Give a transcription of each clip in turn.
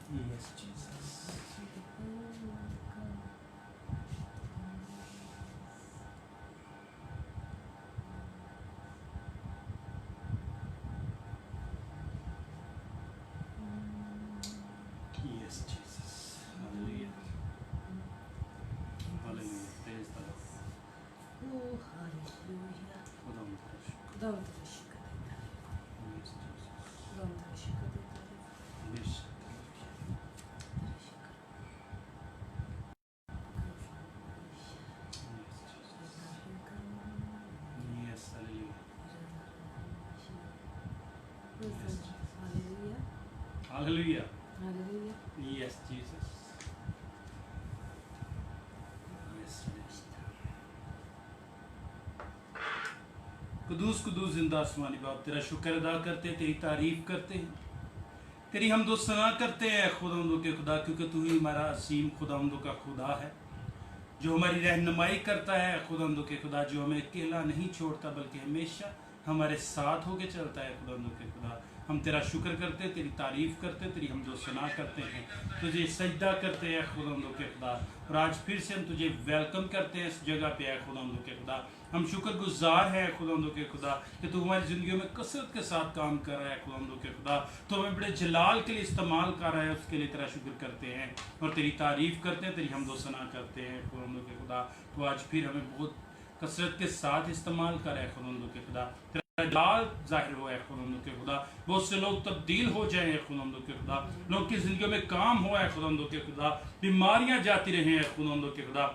Yes, Jesus. Yes, Jesus. Hallelujah. Hallelujah. Praise the Lord. Oh, hallelujah. खुदावंद का शुक्र। खुदावंद का शुक्र देता है। Yes, Jesus. खुदावंद का शुक्र देता है। बेशक। तेरा शुक्र। Yes, Jesus. Yes, hallelujah. Yes, Jesus. Hallelujah. Hallelujah. Hallelujah. Yes, Jesus. Yes, Quddus Quddus जिंदा आसमानी बाप तेरा शुक्र अदा करते, तेरी तारीफ करते हैं, तेरी हमदो सना करते हैं खुदावंदों के खुदा, क्योंकि तू ही हमारा असीम खुदावंदों का खुदा है, जो हमारी रहनुमाई करता है खुदावंदों के खुदा, जो हमें अकेला नहीं छोड़ता बल्कि हमेशा हमारे साथ होके चलता है खुदावंदों के खुदा। हम तेरा शुक्र करते, तेरी तारीफ करते, तेरी हमदो सना करते हैं, तुझे सजदा करते हैं खुदावंदों के खुदा। और आज फिर से हम तुझे वेलकम करते हैं इस जगह पे है खुदावंदों के खुदा। हम शुक्रगुजार हैं खुदावंदों के खुदा कि तू हमारी ज़िंदगी में कसरत के साथ काम कर रहा है खुदावंदों के खुदा, तो हमें बड़े जलाल के लिए इस्तेमाल कर रहा है, उसके लिए तेरा शुक्र करते हैं और तेरी तारीफ करते हैं, तेरी हमदो सना करते हैं खुदावंदों के खुदा। तो आज फिर हमें बहुत कसरत के साथ इस्तेमाल कर रहा है खुदावंदों के खुदा, तेरा जलाल जाहिर हुआ है खुदावंदों के खुदा। बहुत से लोग तब्दील हो जाए हैं खुदावंदों के खुदा, लोग की ज़िंदगी में काम हुआ है खुदावंदों के खुदा, बीमारियां जाती रही हैं खुदावंदों के खुदा।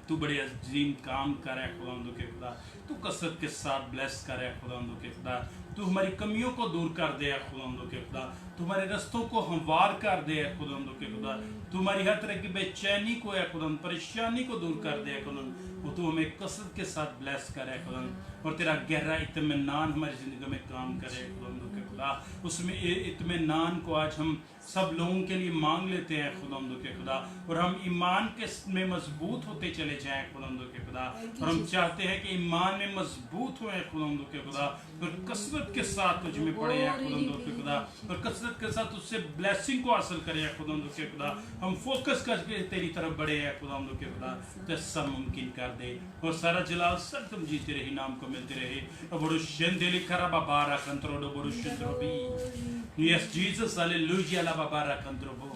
तू बड़े अजीम काम कर रहा है खुदावंदों के खुदा, तू कसरत के साथ ब्लेस कर रहा है खुदावंदों के खुदा, तू हमारी कमियों को दूर कर दे खुदावंदों के खुदा, तू हमारे रस्तों को हमवार कर दे खुदावंदों के खुदा, तू हमारी हर तरह की बेचैनी को है खुदावंद, परेशानी को दूर कर दे खुदावंद, वो तू हमें कसरत के साथ ब्लेस करे खुदावंद, और तेरा गहरा इत्मीनान हमारी ज़िंदगी में काम करे खुदावंदों के खुदा। उसमें इत्मीनान को आज हम सब लोगों के लिए मांग लेते हैं खुदावंदों के खुदा, और हम ईमान के में मजबूत होते चले जाएं खुदावंदों के खुदा, और हम चाहते हैं कि ईमान में मजबूत हुए खुदावंदों के खुदा, और कसरत के साथ तुझ में पड़े हैं खुदावंदों के खुदा, और कसरत के साथ उससे ब्लेसिंग को हासिल करें खुदावंदों के खुदा। हम फोकस करके तेरी तरफ बढ़े हैं खुदावंदों के खुदा, तो सब मुमकिन कर दे, और सारा जलाल सब तुम जीते रही, नाम को मिलते रहे। और बड़ो शेंदेली खरा बाबारा कंत्रोडो बड़ो शेंद्रोबी। यस जीसस हालेलुया ला बाबारा कंत्रोबो।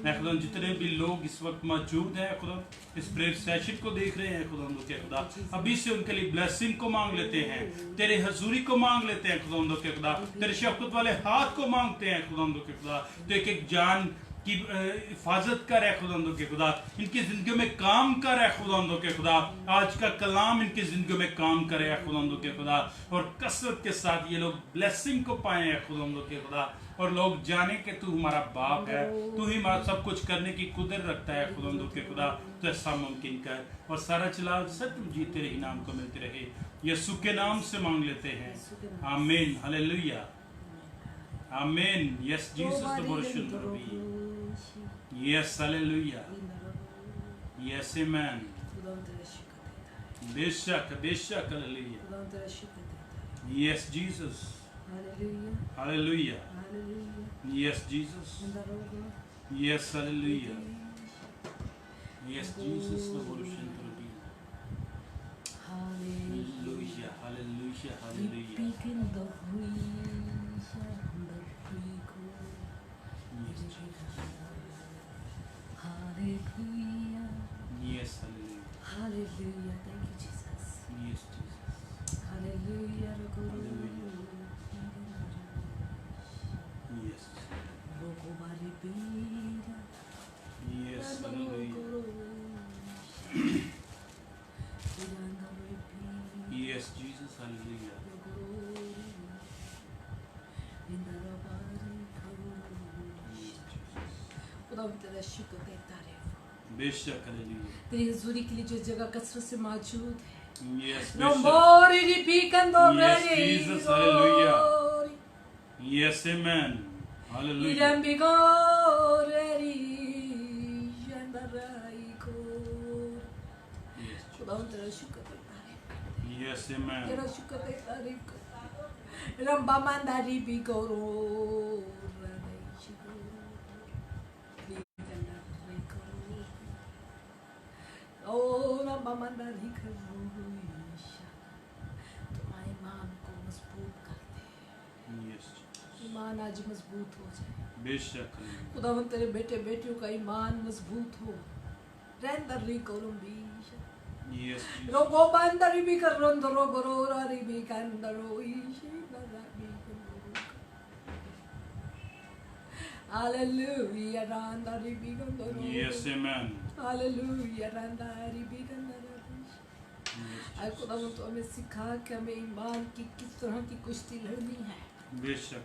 मैं खुदा जितने भी लोग इस वक्त मौजूद हैं खुदा, इस प्रेयर सेशन को देख रहे हैं खुदा के खुदा, अभी से उनके लिए ब्लेसिंग को मांग लेते हैं, तेरे हजूरी को मांग लेते हैं खुदा के खुदा, तेरे शफकत वाले हाथ को मांगते हैं खुदा के खुदा, तो एक एक जान की हिफाजत कर है खुदा के खुदा, इनकी जिंदगी में काम कर है खुदा के खुदा, आज का कलाम इनकी जिंदगी में काम करे है खुदा के खुदा, और कसरत के साथ ये लोग ब्लेसिंग को पाए हैं खुदा के खुदा, और लोग जाने कि तू हमारा बाप है, तू ही हमारा सब कुछ करने की कुदरत रखता है खुदा के खुदा, तो ऐसा मुमकिन कर, और सारा चला सब तुम जीते रही, नाम को मिलते रहे, यीशु के नाम से मांग लेते हैं, आमीन हालेलुया आमीन। Yes Jesus the worship rabi, yes hallelujah, yes आमीन, बेशक बेशक hallelujah, yes Jesus hallelujah, yes Jesus, yes hallelujah, yes Jesus the worship rabi, hallelujah hallelujah hallelujah, yes hallelujah, Hallelujah. Thank you, Jesus. yes Jesus, Hallelujah. hallelujah, yes yes hallelujah, yes Jesus hallelujah, तेरा शुक्र देता रहे, बेशक hallelujah, तेरी हुजूरी के लिए जो जगह कसरत से मौजूद है, yes no बेशक, more repicando yes Jesus hallelujah, yes amen hallelujah, irem bigoreri yandaraico, yes खुदा तेरा शुक्र देता रहे, yes amen, तेरा शुक्र देता रहे, रंबा मंदारी बिगोरो ओ रबामंदारी खरोईशा, तुम्हारे ईमान को मजबूत कर दे। यस ईमान आज मजबूत हो जाए। बेशक खुदावन तेरे बेटे बेटियों का ईमान मजबूत हो। रेंदरी कोलुम्बीशा, यस रोगो बंदरी भी कर रोंदरो बरोरारी भी कंदरो ईशी नराबी कंदरो। हालेलुया रांदरी भी कंदरो। यस आमेन हालेलुया रांदरी भी कंदरो। आज खुदावन तो हमें सिखा कि हमें ईमान की किस तरह की कुश्ती लड़नी है। बेशक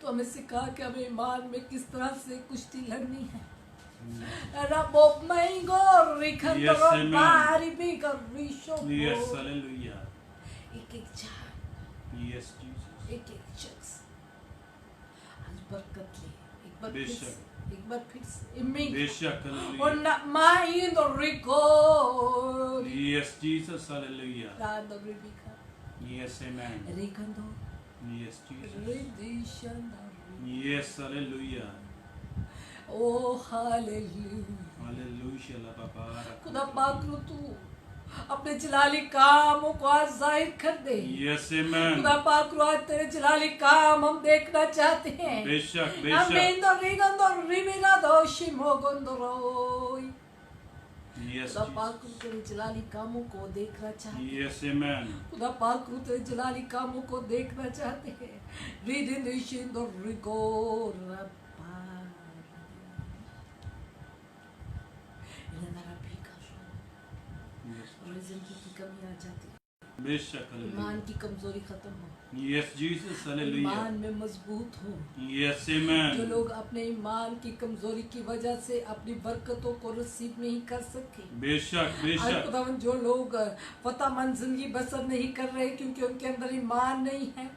तो हमें सिखा कि हमें ईमान में किस तरह से कुश्ती लड़नी है। रबो मैंगो रिखंदरो बारी भी कर रिशो। यस हालेलुया एक एक जान, यस जीसस एक एक शख्स आज बरकत ले। एक बार फिर बेशक। से, एक बार फिर से इम्मी बेशक और हालेलुया ना माइंदो रिको यस जीसस हालेलुया रांदो रिबिका यस आमेन रिखंदो यस जीसस रिदिशंदा। Yes hallelujah oh hallelujah. Hallelujah ला बाबा खुदा पाक रो तू अपने जलाली कामों को आज जाहिर कर दे। यस आमेन खुदा पाक रो आज तेरे जलाली काम हम देखना चाहते हैं। बेशक अमेन बेशक दो रिगंदो रिबिना दो शिमोगंदो रोई। यस खुदा पाक रो तेरे जलाली कामों को देखना चाहते हैं। यस आमेन खुदा पाक रो तेरे जलाली कामों को देखना चाहते हैं। रिदिंदिशिंदो रिगो रब्बा जिंदगी की कमी आ जाती है। बेशक ईमान की कमजोरी खत्म हो। यस जीसस हालेलुया ईमान में मजबूत हो। यस जो आमेन लोग अपने ईमान की कमजोरी की वजह से अपनी बरकतों को रिसीव नहीं कर सके। बेशक आज बेशक खुदावन जो लोग फतेहमंद जिंदगी बसर नहीं कर रहे क्योंकि उनके अंदर ईमान नहीं है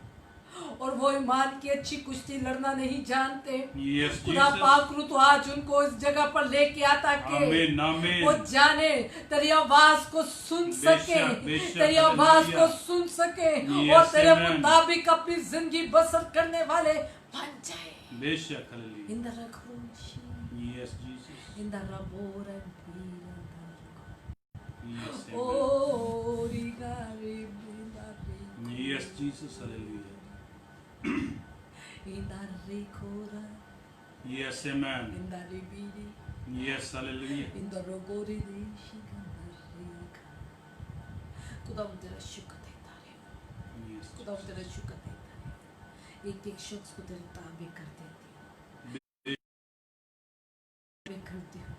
और वो ईमान की अच्छी कुश्ती लड़ना नहीं जानते। यस खुदा जीसस पाक रू तो आज उनको इस जगह पर लेके आता कि आमीन आमीन वो जाने तेरी आवाज को सुन सके, बेशक, बेशक, तेरी आवाज हालेलुया। को सुन सके Yes, और तेरे amen. मुताबिक अपनी जिंदगी बसर करने वाले बन जाए। बेशक hallelujah In the Rakhrushi, yes Jesus in the Rabor and yes Oh, Rigari, Bindari, yes Jesus hallelujah in the Rikora, yes amen in the Ribidi, yes hallelujah in the Rogori, Shikandarika. खुदावन तेरा शुक्र देता है। Yes खुदावन तेरा शुक्र देता है। एक एक शख्स को तेरे ताबे कर देती हूँ, करती हूँ।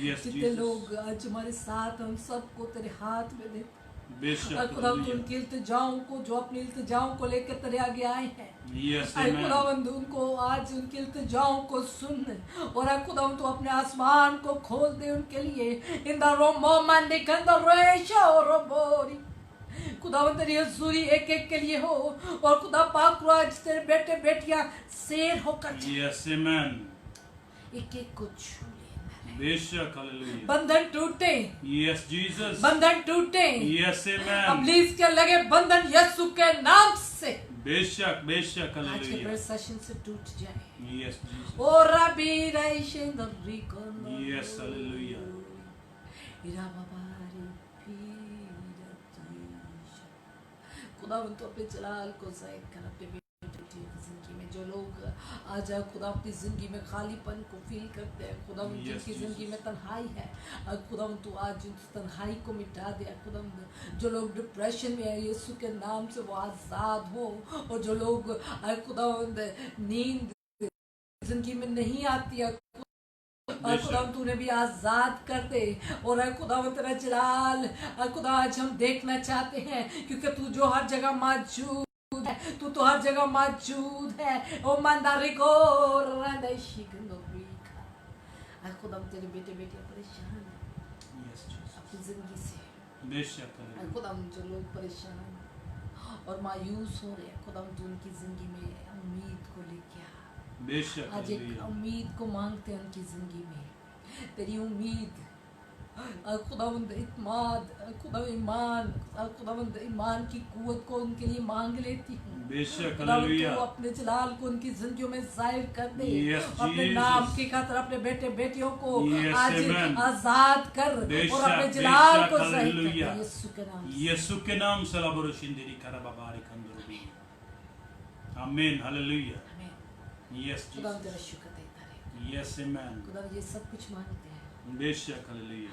यस जितने जीसस लोग आज हमारे साथ हैं, उन सबको तेरे हाथ में दे। बेशक और खुदावंद हालेलुया उनकी इल्तिजाओं को जो अपनी इल्तिजाओं को लेकर तेरे आगे आए हैं, यस अरे आमेन खुदावंद उनको आज उनकी इल्तिजाओं को सुन और अरे खुदावंद तू अपने आसमान को खोल दे उनके लिए। इन द रोमो मंडी कंदो रेशो रोबोरी खुदावंद तेरी हजूरी एक एक के लिए हो और खुदा पाक रो आज तेरे बेटे बेटियां शेर होकर जाए। यस आमेन एक एक को छू ले, बेशक हालेलुया बंधन टूटे, यस जीसस बंधन टूटे, यस आमेन अबलीस के लगे बंधन यीशु के नाम से बेशक बेशक आज के हालेलुया प्रेयर सेशन से टूट जाए। यस जीसस ओ रबी रईशिंद रिकोन यस हालेलुया इरा बाबारी पीरतीश खुदावंद तो अपने जलाल को जाहिर कर अपने बेटे की जिंदगी में। जो लोग आज खुदा अपनी जिंदगी में खालीपन को फील करते हैं, खुदावंद Yes, जिनकी जिंदगी Jesus. में तन्हाई है, खुदावंद तू आज उस तन्हाई को मिटा दे। खुदावंद जो लोग डिप्रेशन में है, यीशु के नाम से वो आजाद हो। और जो लोग खुदावंद नींद जिंदगी में नहीं आती है, और खुदावंद तूने भी आजाद कर दे। और खुदावंद तेरा जलाल खुदा आज हम देखना चाहते हैं क्योंकि तू जो हर जगह मौजूद है, तू तो हर जगह मौजूद है। ओ मंदारी को खुदावंद तेरे बेटे बेटियां परेशान हैं यस जीसस अपनी जिंदगी से। बेशक हालेलुया खुदावंद जो लोग परेशान और मायूस हो रहे हैं, खुदावंद तू उनकी जिंदगी में उम्मीद को लेके आ। बेशक आज एक हालेलुया उम्मीद को मांगते हैं उनकी जिंदगी में। तेरी उम्मीद खुदावंद इत्माद, खुदा ईमान, खुदावंद ईमान की कुव्वत को उनके लिए मांग लेती हूँ। बेशक खुदावंद हालेलुया तू अपने जलाल को उनकी जिंदगियों में जाहिर कर दे। Yes, अपने Jesus. नाम की खातिर अपने बेटे बेटियों को Yes, आज amen. आजाद कर बेशक, और अपने जलाल बेशक, को जाहिर कर हालेलुया। दे यीशु के नाम से। यीशु के नाम से लाबोरशिंदरी कराबाबारी कंदरबी आमीन हालेलुया आमीन। यस खुदावंद तेरा शुक्र देता रहे। यस आमीन खुदावंद ये सब कुछ मांगते हैं। बेशक हालेलुया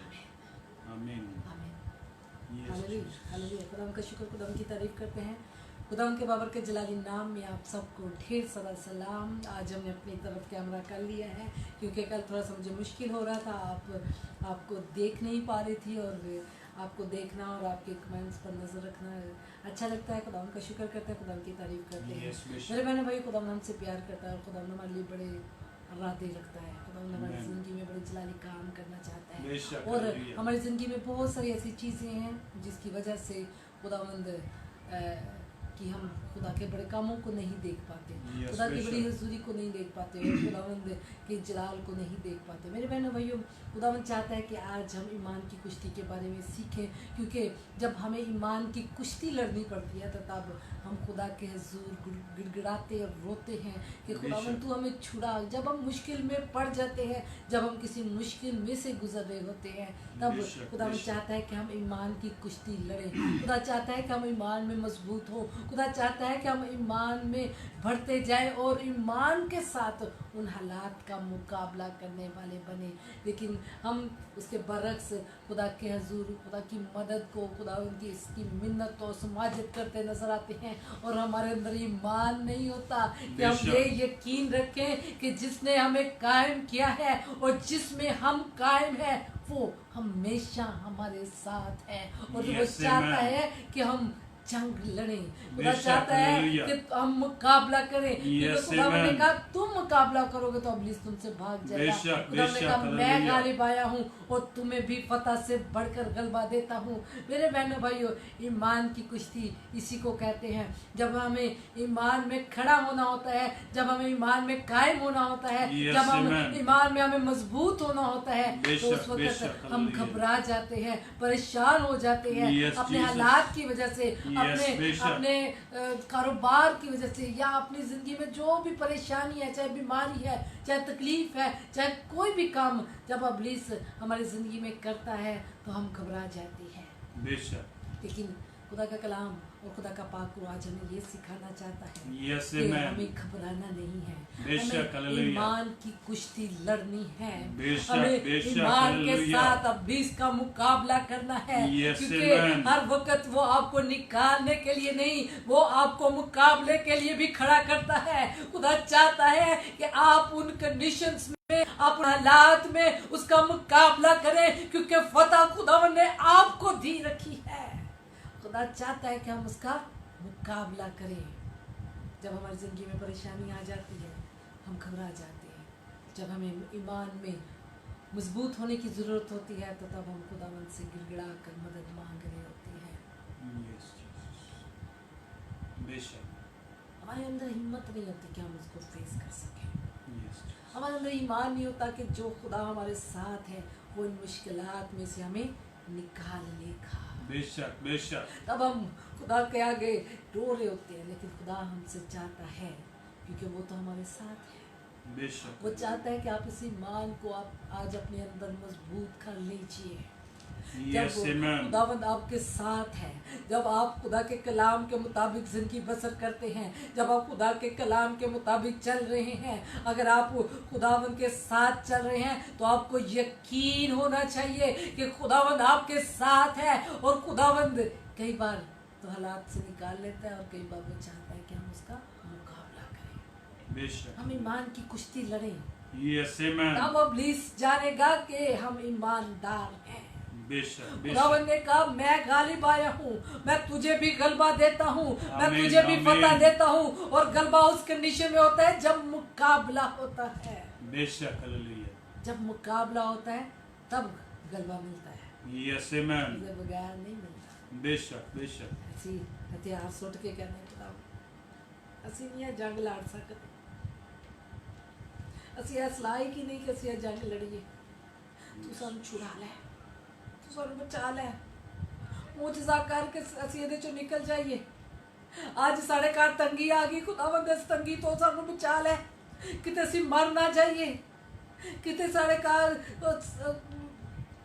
आमीन आमीन। Yes hallelujah hallelujah. खुदावंद का शुक्र, खुदावंद की तारीफ करते हैं। खुदावंद के बाबर के जलाली नाम में आप सबको ढेर सारा सलाम। आज हमने अपनी तरफ कैमरा कर लिया है क्योंकि कल थोड़ा सा मुझे मुश्किल हो रहा था, आपको देख नहीं पा रही थी और आपको देखना और आपके कमेंट्स पर नज़र रखना अच्छा लगता है। खुदावंद का शुक्र करते हैं, खुदावंद की तारीफ करते हैं। Yes, बेशक। मेरे बहन भाई, खुदावंद हमसे प्यार करता है और खुदावंद हमारे लिए बड़े राधे रखता है। खुदावंद हमारी Amen. ज़िंदगी में बड़े जलाली काम करना चाहता है बेशक और हालेलुया हमारी ज़िंदगी में बहुत सारी ऐसी चीज़ें हैं जिसकी वजह से खुदावंद कि हम खुदा के बड़े कामों को नहीं देख पाते, Yes, खुदा की बड़ी बेशक। हजूरी को नहीं देख पाते और खुदावंद के जलाल को नहीं देख पाते। मेरे बहनों भाइयों, खुदावंद चाहता है कि आज हम ईमान की कुश्ती के बारे में सीखें क्योंकि जब हमें ईमान की कुश्ती लड़नी पड़ती है तो तब हम खुदा के हजूर गिड़गिड़ाते और रोते हैं कि खुदावंद बेशक। तू हमें छुड़ा। जब हम मुश्किल में पड़ जाते हैं, जब हम किसी मुश्किल में से गुजर रहे होते हैं, तब बेशक, खुदावंद बेशक। चाहता है कि हम ईमान की कुश्ती लड़ें। खुदा चाहता है कि हम ईमान में मजबूत हो। खुदा चाहता है कि हम ईमान में बढ़ते जाएं और ईमान के साथ उन हालात का मुकाबला करने वाले बने। लेकिन हम उसके बरक्स खुदा के हजूर, खुदा की मदद को, खुदा उनकी इसकी मिन्नत और समाजत करते नजर आते हैं और हमारे अंदर ईमान नहीं होता कि हम बेशक। ये यकीन रखें कि जिसने हमें कायम किया है और जिसमें हम कायम है वो हमेशा हमारे साथ है और वो Yes, चाहता amen. है कि हम जंग लड़ें। खुदा बेशक, चाहता है हालेलुया। कि हम मुकाबला करें क्योंकि Yes, खुदा ने amen. कहा तुम मुकाबला करोगे तो इब्लीस तुमसे भाग जाएगा। बेशक, खुदा ने बेशक, कहा मैं हालेलुया। गालिब आया हूँ और तुम्हें भी फतह से बढ़कर गलबा देता हूँ। मेरे बहनों भाइयों, ईमान की कुश्ती इसी को कहते हैं। जब हमें ईमान में खड़ा होना होता है, जब हमें ईमान में कायम होना होता है, Yes, जब हम amen. ईमान में हमें मजबूत होना होता है तो बेशक, उस वक्त बेशक, हम हालेलुया। घबरा जाते हैं, परेशान हो जाते हैं Yes, अपने Jesus. हालात की वजह से, Yes, बेशक। अपने कारोबार की वजह से या अपनी जिंदगी में जो भी परेशानी है, चाहे बीमारी है, चाहे तकलीफ है, चाहे कोई भी काम जब इब्लीस हमारी जिंदगी में करता है तो हम घबरा जाते हैं। बेशक लेकिन खुदा का कलाम और खुदा का पाक कुरान आज हमें ये सिखाना चाहता है Yes, कि amen. हमें घबराना नहीं है, बेशक, हमें हालेलुया। ईमान की कुश्ती लड़नी है, बेशक, हमें बेशक, ईमान के हालेलुया। साथ इब्लीस का मुकाबला करना है Yes, क्योंकि amen. हर वक्त वो आपको निकालने के लिए नहीं, वो आपको मुकाबले के लिए भी खड़ा करता है। खुदा चाहता है कि आप उन कंडीशंस में, आप हालात में उसका मुकाबला करें क्योंकि फतह खुदावन ने आपको दी रखी है। खुदा चाहता है कि हम उसका मुकाबला करें। जब हमारी ज़िंदगी में परेशानी आ जाती है हम घबरा जाते हैं, जब हमें ईमान में मजबूत होने की ज़रूरत होती है तो तब हम खुदावंद से गिड़गिड़ा कर मदद मांग रहे होते हैं। Yes, Jesus. बेशक हमारे अंदर हिम्मत नहीं होती कि हम उसको फेस कर सकें। Yes, Jesus. हमारे अंदर ईमान नहीं होता कि जो खुदा हमारे साथ है वो इन मुश्किलात में से हमें निकाल लेगा। बेशक बेशक तब हम खुदा के आगे रो रहे होते हैं, लेकिन खुदा हमसे चाहता है क्योंकि वो तो हमारे साथ है। बेशक वो चाहता है कि आप इस ईमान को आप आज अपने अंदर मजबूत कर लीजिए। जब Yes, amen. खुदावंद आपके साथ है, जब आप खुदा के कलाम के मुताबिक जिंदगी बसर करते हैं, जब आप खुदा के कलाम के मुताबिक चल रहे हैं, अगर आप खुदावंद के साथ चल रहे हैं तो आपको यकीन होना चाहिए कि खुदावंद आपके साथ है। और खुदावंद कई बार तो हालात से निकाल लेता है और कई बार वो चाहता है कि हम उसका मुकाबला करें, बेशक हम ईमान की कुश्ती लड़ें। Yes, amen. तब इब्लीस जानेगा कि हम ईमानदार हैं। बेशक खुदावंद ने कहा मैं गालिब आया हूँ, मैं तुझे भी गलबा देता हूँ, मैं आमीन, तुझे भी फतह आमीन। देता हूँ। और गलबा उस कंडीशन में होता है जब मुकाबला होता है। बेशक हालेलुया जब मुकाबला होता है तब गलबा मिलता है, Yes, amen. इसके बगैर नहीं मिलता। बेशक बेशक ऐसी हथियार सुट के कहने खुदा ਅਸੀਂ ਨਹੀਂ ਜੰਗ ਲੜ ਸਕਦੇ, ਅਸੀਂ ਇਸ ਲਾਇਕ ਹੀ ਨਹੀਂ ਕਿ ਅਸੀਂ ਇਹ ਜੰਗ ਲੜੀਏ, ਤੂੰ ਸਾਨੂੰ ਛੁਡਾ ਲੈ, तू सानू बचा लै मुजज़ा करके असीं इहदे चों निकल जाइए अज साढ़े घर तंगी आ गई खुदावंद इस तंगी तो सानू बचा लै किते असीं मर ना जाइए किते साढ़े घर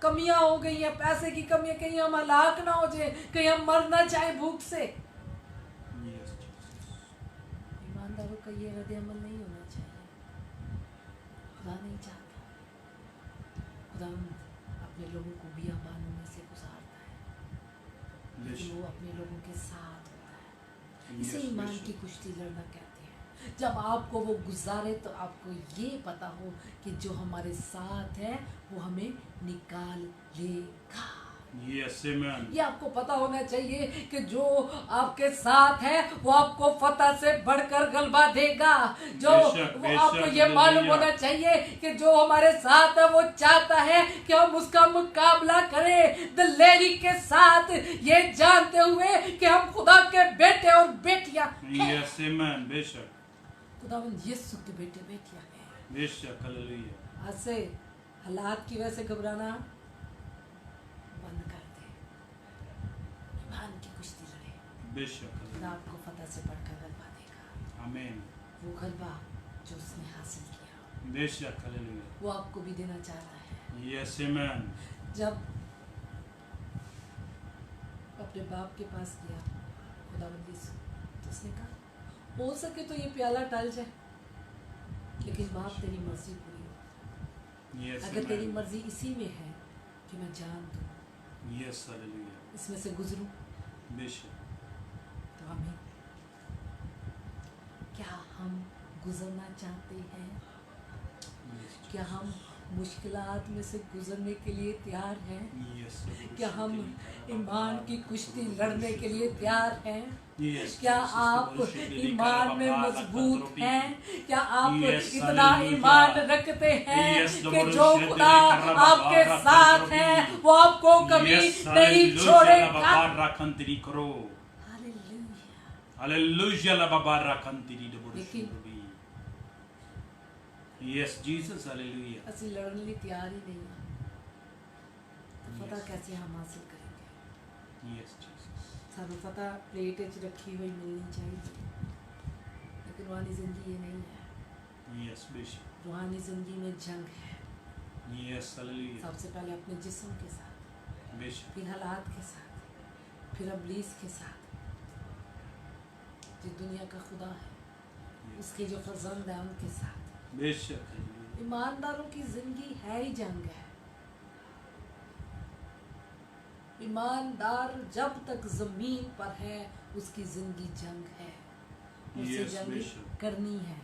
कमियां हो गई हैं पैसे की कमी है कहीं हम हलाक ना हो जाए कहीं हम मर ना जाए भूख से ईमानदारों का ये रद्द अमल नहीं होना चाहिए खुदा नहीं चाहता खुदा अपने लोगों को बियाबानों में से गुजारता है लेकिन वो अपने लोगों के साथ होता है इसे ईमान की कुश्ती लड़ना कहते हैं जब आपको वो गुजारे तो आपको ये पता हो कि जो हमारे साथ है वो हमें निकाल लेगा ये आपको पता होना चाहिए कि जो आपके साथ है वो आपको फतह से बढ़कर गलबा देगा जो वो आपको ये मालूम होना चाहिए कि जो हमारे साथ है वो चाहता है कि हम उसका मुकाबला करें दिलेरी के साथ ये जानते हुए कि हम खुदा के बेटे और बेटियां बेशक खुदावंद यीशु के बेटे बेटियां हैं बेशक हालेलुया आज से हालात की वजह से घबराना बंद कर दे ईमान की कुश्ती लड़े बेशक खुदा आपको फतह से बढ़कर गलबा देगा आमीन वो गलबा जो उसने हासिल किया बेशक हालेलुया वो आपको भी देना चाहता है यस आमीन जब अपने बाप के पास गया खुदावंद यीशु तो उसने कहा हो सके तो ये प्याला टल जाए लेकिन बाप तेरी मर्जी पूरी हो अगर तेरी मर्जी इसी में है कि मैं जान दूं इसमें से गुजरूं तो हमें क्या हम गुजरना चाहते हैं क्या हम मुश्किलात में से गुजरने के लिए तैयार हैं क्या हम ईमान की कुश्ती लड़ने के लिए तैयार हैं क्या आप ईमान में मजबूत हैं क्या आप इतना ईमान रखते हैं कि जो खुदा आपके साथ है वो आपको कभी नहीं छोड़ेगा लेकिन Yes, Jesus, hallelujah. ਅਸੀਂ ਲੜਨ ਲਈ ਤਿਆਰ ਹੀ ਨਹੀਂ ਹਾਂ ਤਾਂ ਪਤਾ कैसे हम हासिल करेंगे Yes, Jesus. ਸਾਨੂੰ ਪਤਾ ਪਲੇਟ ਵਿੱਚ ਰੱਖੀ ਹੋਈ ਮਿਲਣੀ ਚਾਹੀਦੀ लेकिन रूहानी जिंदगी ये नहीं है Yes, Bishop. रूहानी जिंदगी में जंग है Yes, hallelujah. सबसे पहले अपने जिस्म के साथ Bishop. फिर हालात के साथ फिर अबलीस के साथ जो दुनिया का खुदा है उसके जो फर्जंद है उनके साथ बेशक ईमानदारों की जिंदगी है ही जंग है ईमानदार जब तक जमीन पर है उसकी जिंदगी जंग है उसे जंग करनी है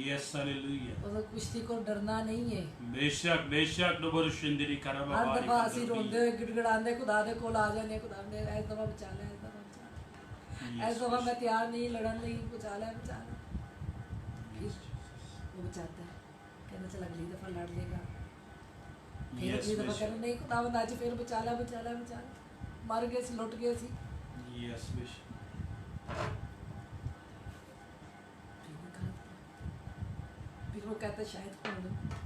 Yes, hallelujah. और कुश्ती को डरना नहीं है बेशक बेशक डबरुशिंदरी करबा हर दफा ਅਸੀਂ रोंदे गिड़गिड़ांदे खुदा दे कोल आ जाने खुदा ने इस दफा बचा ले इस दफा बचा ले इस दफा मैं तैयार नहीं लड़न ਲਈ बचा ले वो बचाता है कहना चल अगली दफा लड़ लेगा फिर अगली दफा कहना नहीं खुदावंद आज फिर बचा ला मर गए सी लुट गए सी Yes, Bishop. फिर वो कहता शायद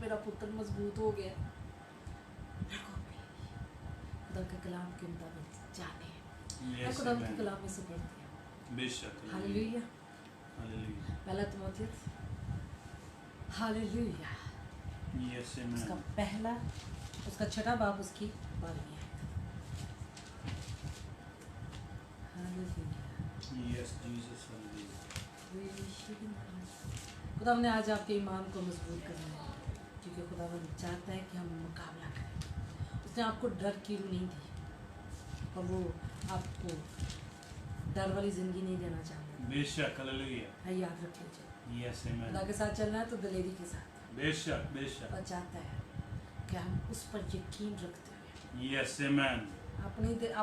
मेरा पुत्र मजबूत हो गया खुदा के कलाम के मुताबिक जाने Yes, खुदा के amen. कलाम में से पढ़ते हैं बेशक हालेलुया Hallelujah. पहला तिमोथेयुस हालेलुया Yes, उसका amen. पहला उसका छठा बाब उसकी 12वीं आयत हालेलुया Yes, Jesus, hallelujah. खुदा ने आज आपके ईमान को मजबूत करना है क्योंकि खुदा चाहता है कि हम मुकाबला करें उसने आपको डर की रूह नहीं दी और वो आपको डर वाली जिंदगी नहीं देना चाहता बेशक हालेलुया. है याद रख लीजिए Yes, खुदा amen. के साथ चलना है तो दिलेरी के साथ बेशक बेशक. खुदा चाहता है कि हम उस पर यकीन रखते हुए Yes, amen.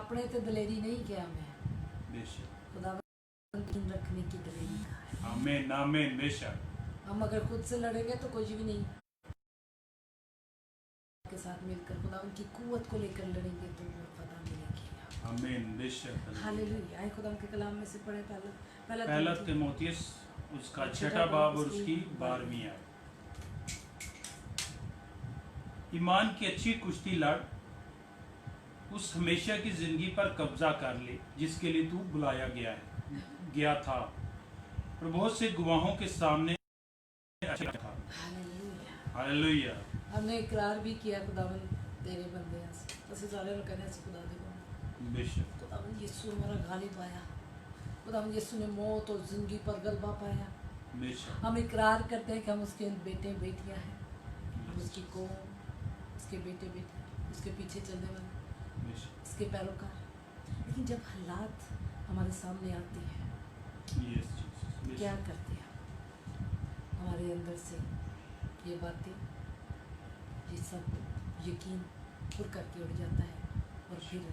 अपने ते दिलेरी नहीं किया मैं बेशक. खुदा यकीन रखने की दिलेरी का है आमीन आमीन बेशक. हम अगर खुद से लड़ेंगे तो कुछ भी नहीं के साथ मिलकर खुदा उनकी कुव्वत को लेकर लड़ेंगे तो वो पता मिलेगी आमीन बेशक. हालेलुया आए खुदा के कलाम में से पढ़े पहला तिमोथियुस उसका छठा बाब और उसकी 12वीं आयत. ईमान की अच्छी कुश्ती लड़ उस हमेशा की जिंदगी पर कब्जा कर ले जिसके लिए तू बुलाया गया था और बहुत से गवाहों के सामने अच्छा था। हालेलुया। हालेलुया। हमने इकरार भी किया खुदावन तेरे बंदे हैं ਅਸੀਂ ਸਾਰੇ ਨੂੰ ਕਹਿੰਦੇ ਅਸੀਂ खुदा दे बंदे। बेशक खुदावन यीशु हमारा गालिब आया, खुदावन यीशु ने मौत और जिंदगी पर गलबा पाया। बेशक हम इकरार करते हैं कि हम उसके बेटे बेटियां हैं, हम उसकी कौम, उसके बेटे बेटियां, उसके पीछे चलने वाले, बेशक उसके पैरोकार। लेकिन जब हालात हमारे सामने आते हैं यस जीसस क्या करते हैं? हमारे अंदर से ये बातें, ये सब यकीन उड़ करके उड़ जाता है और फिर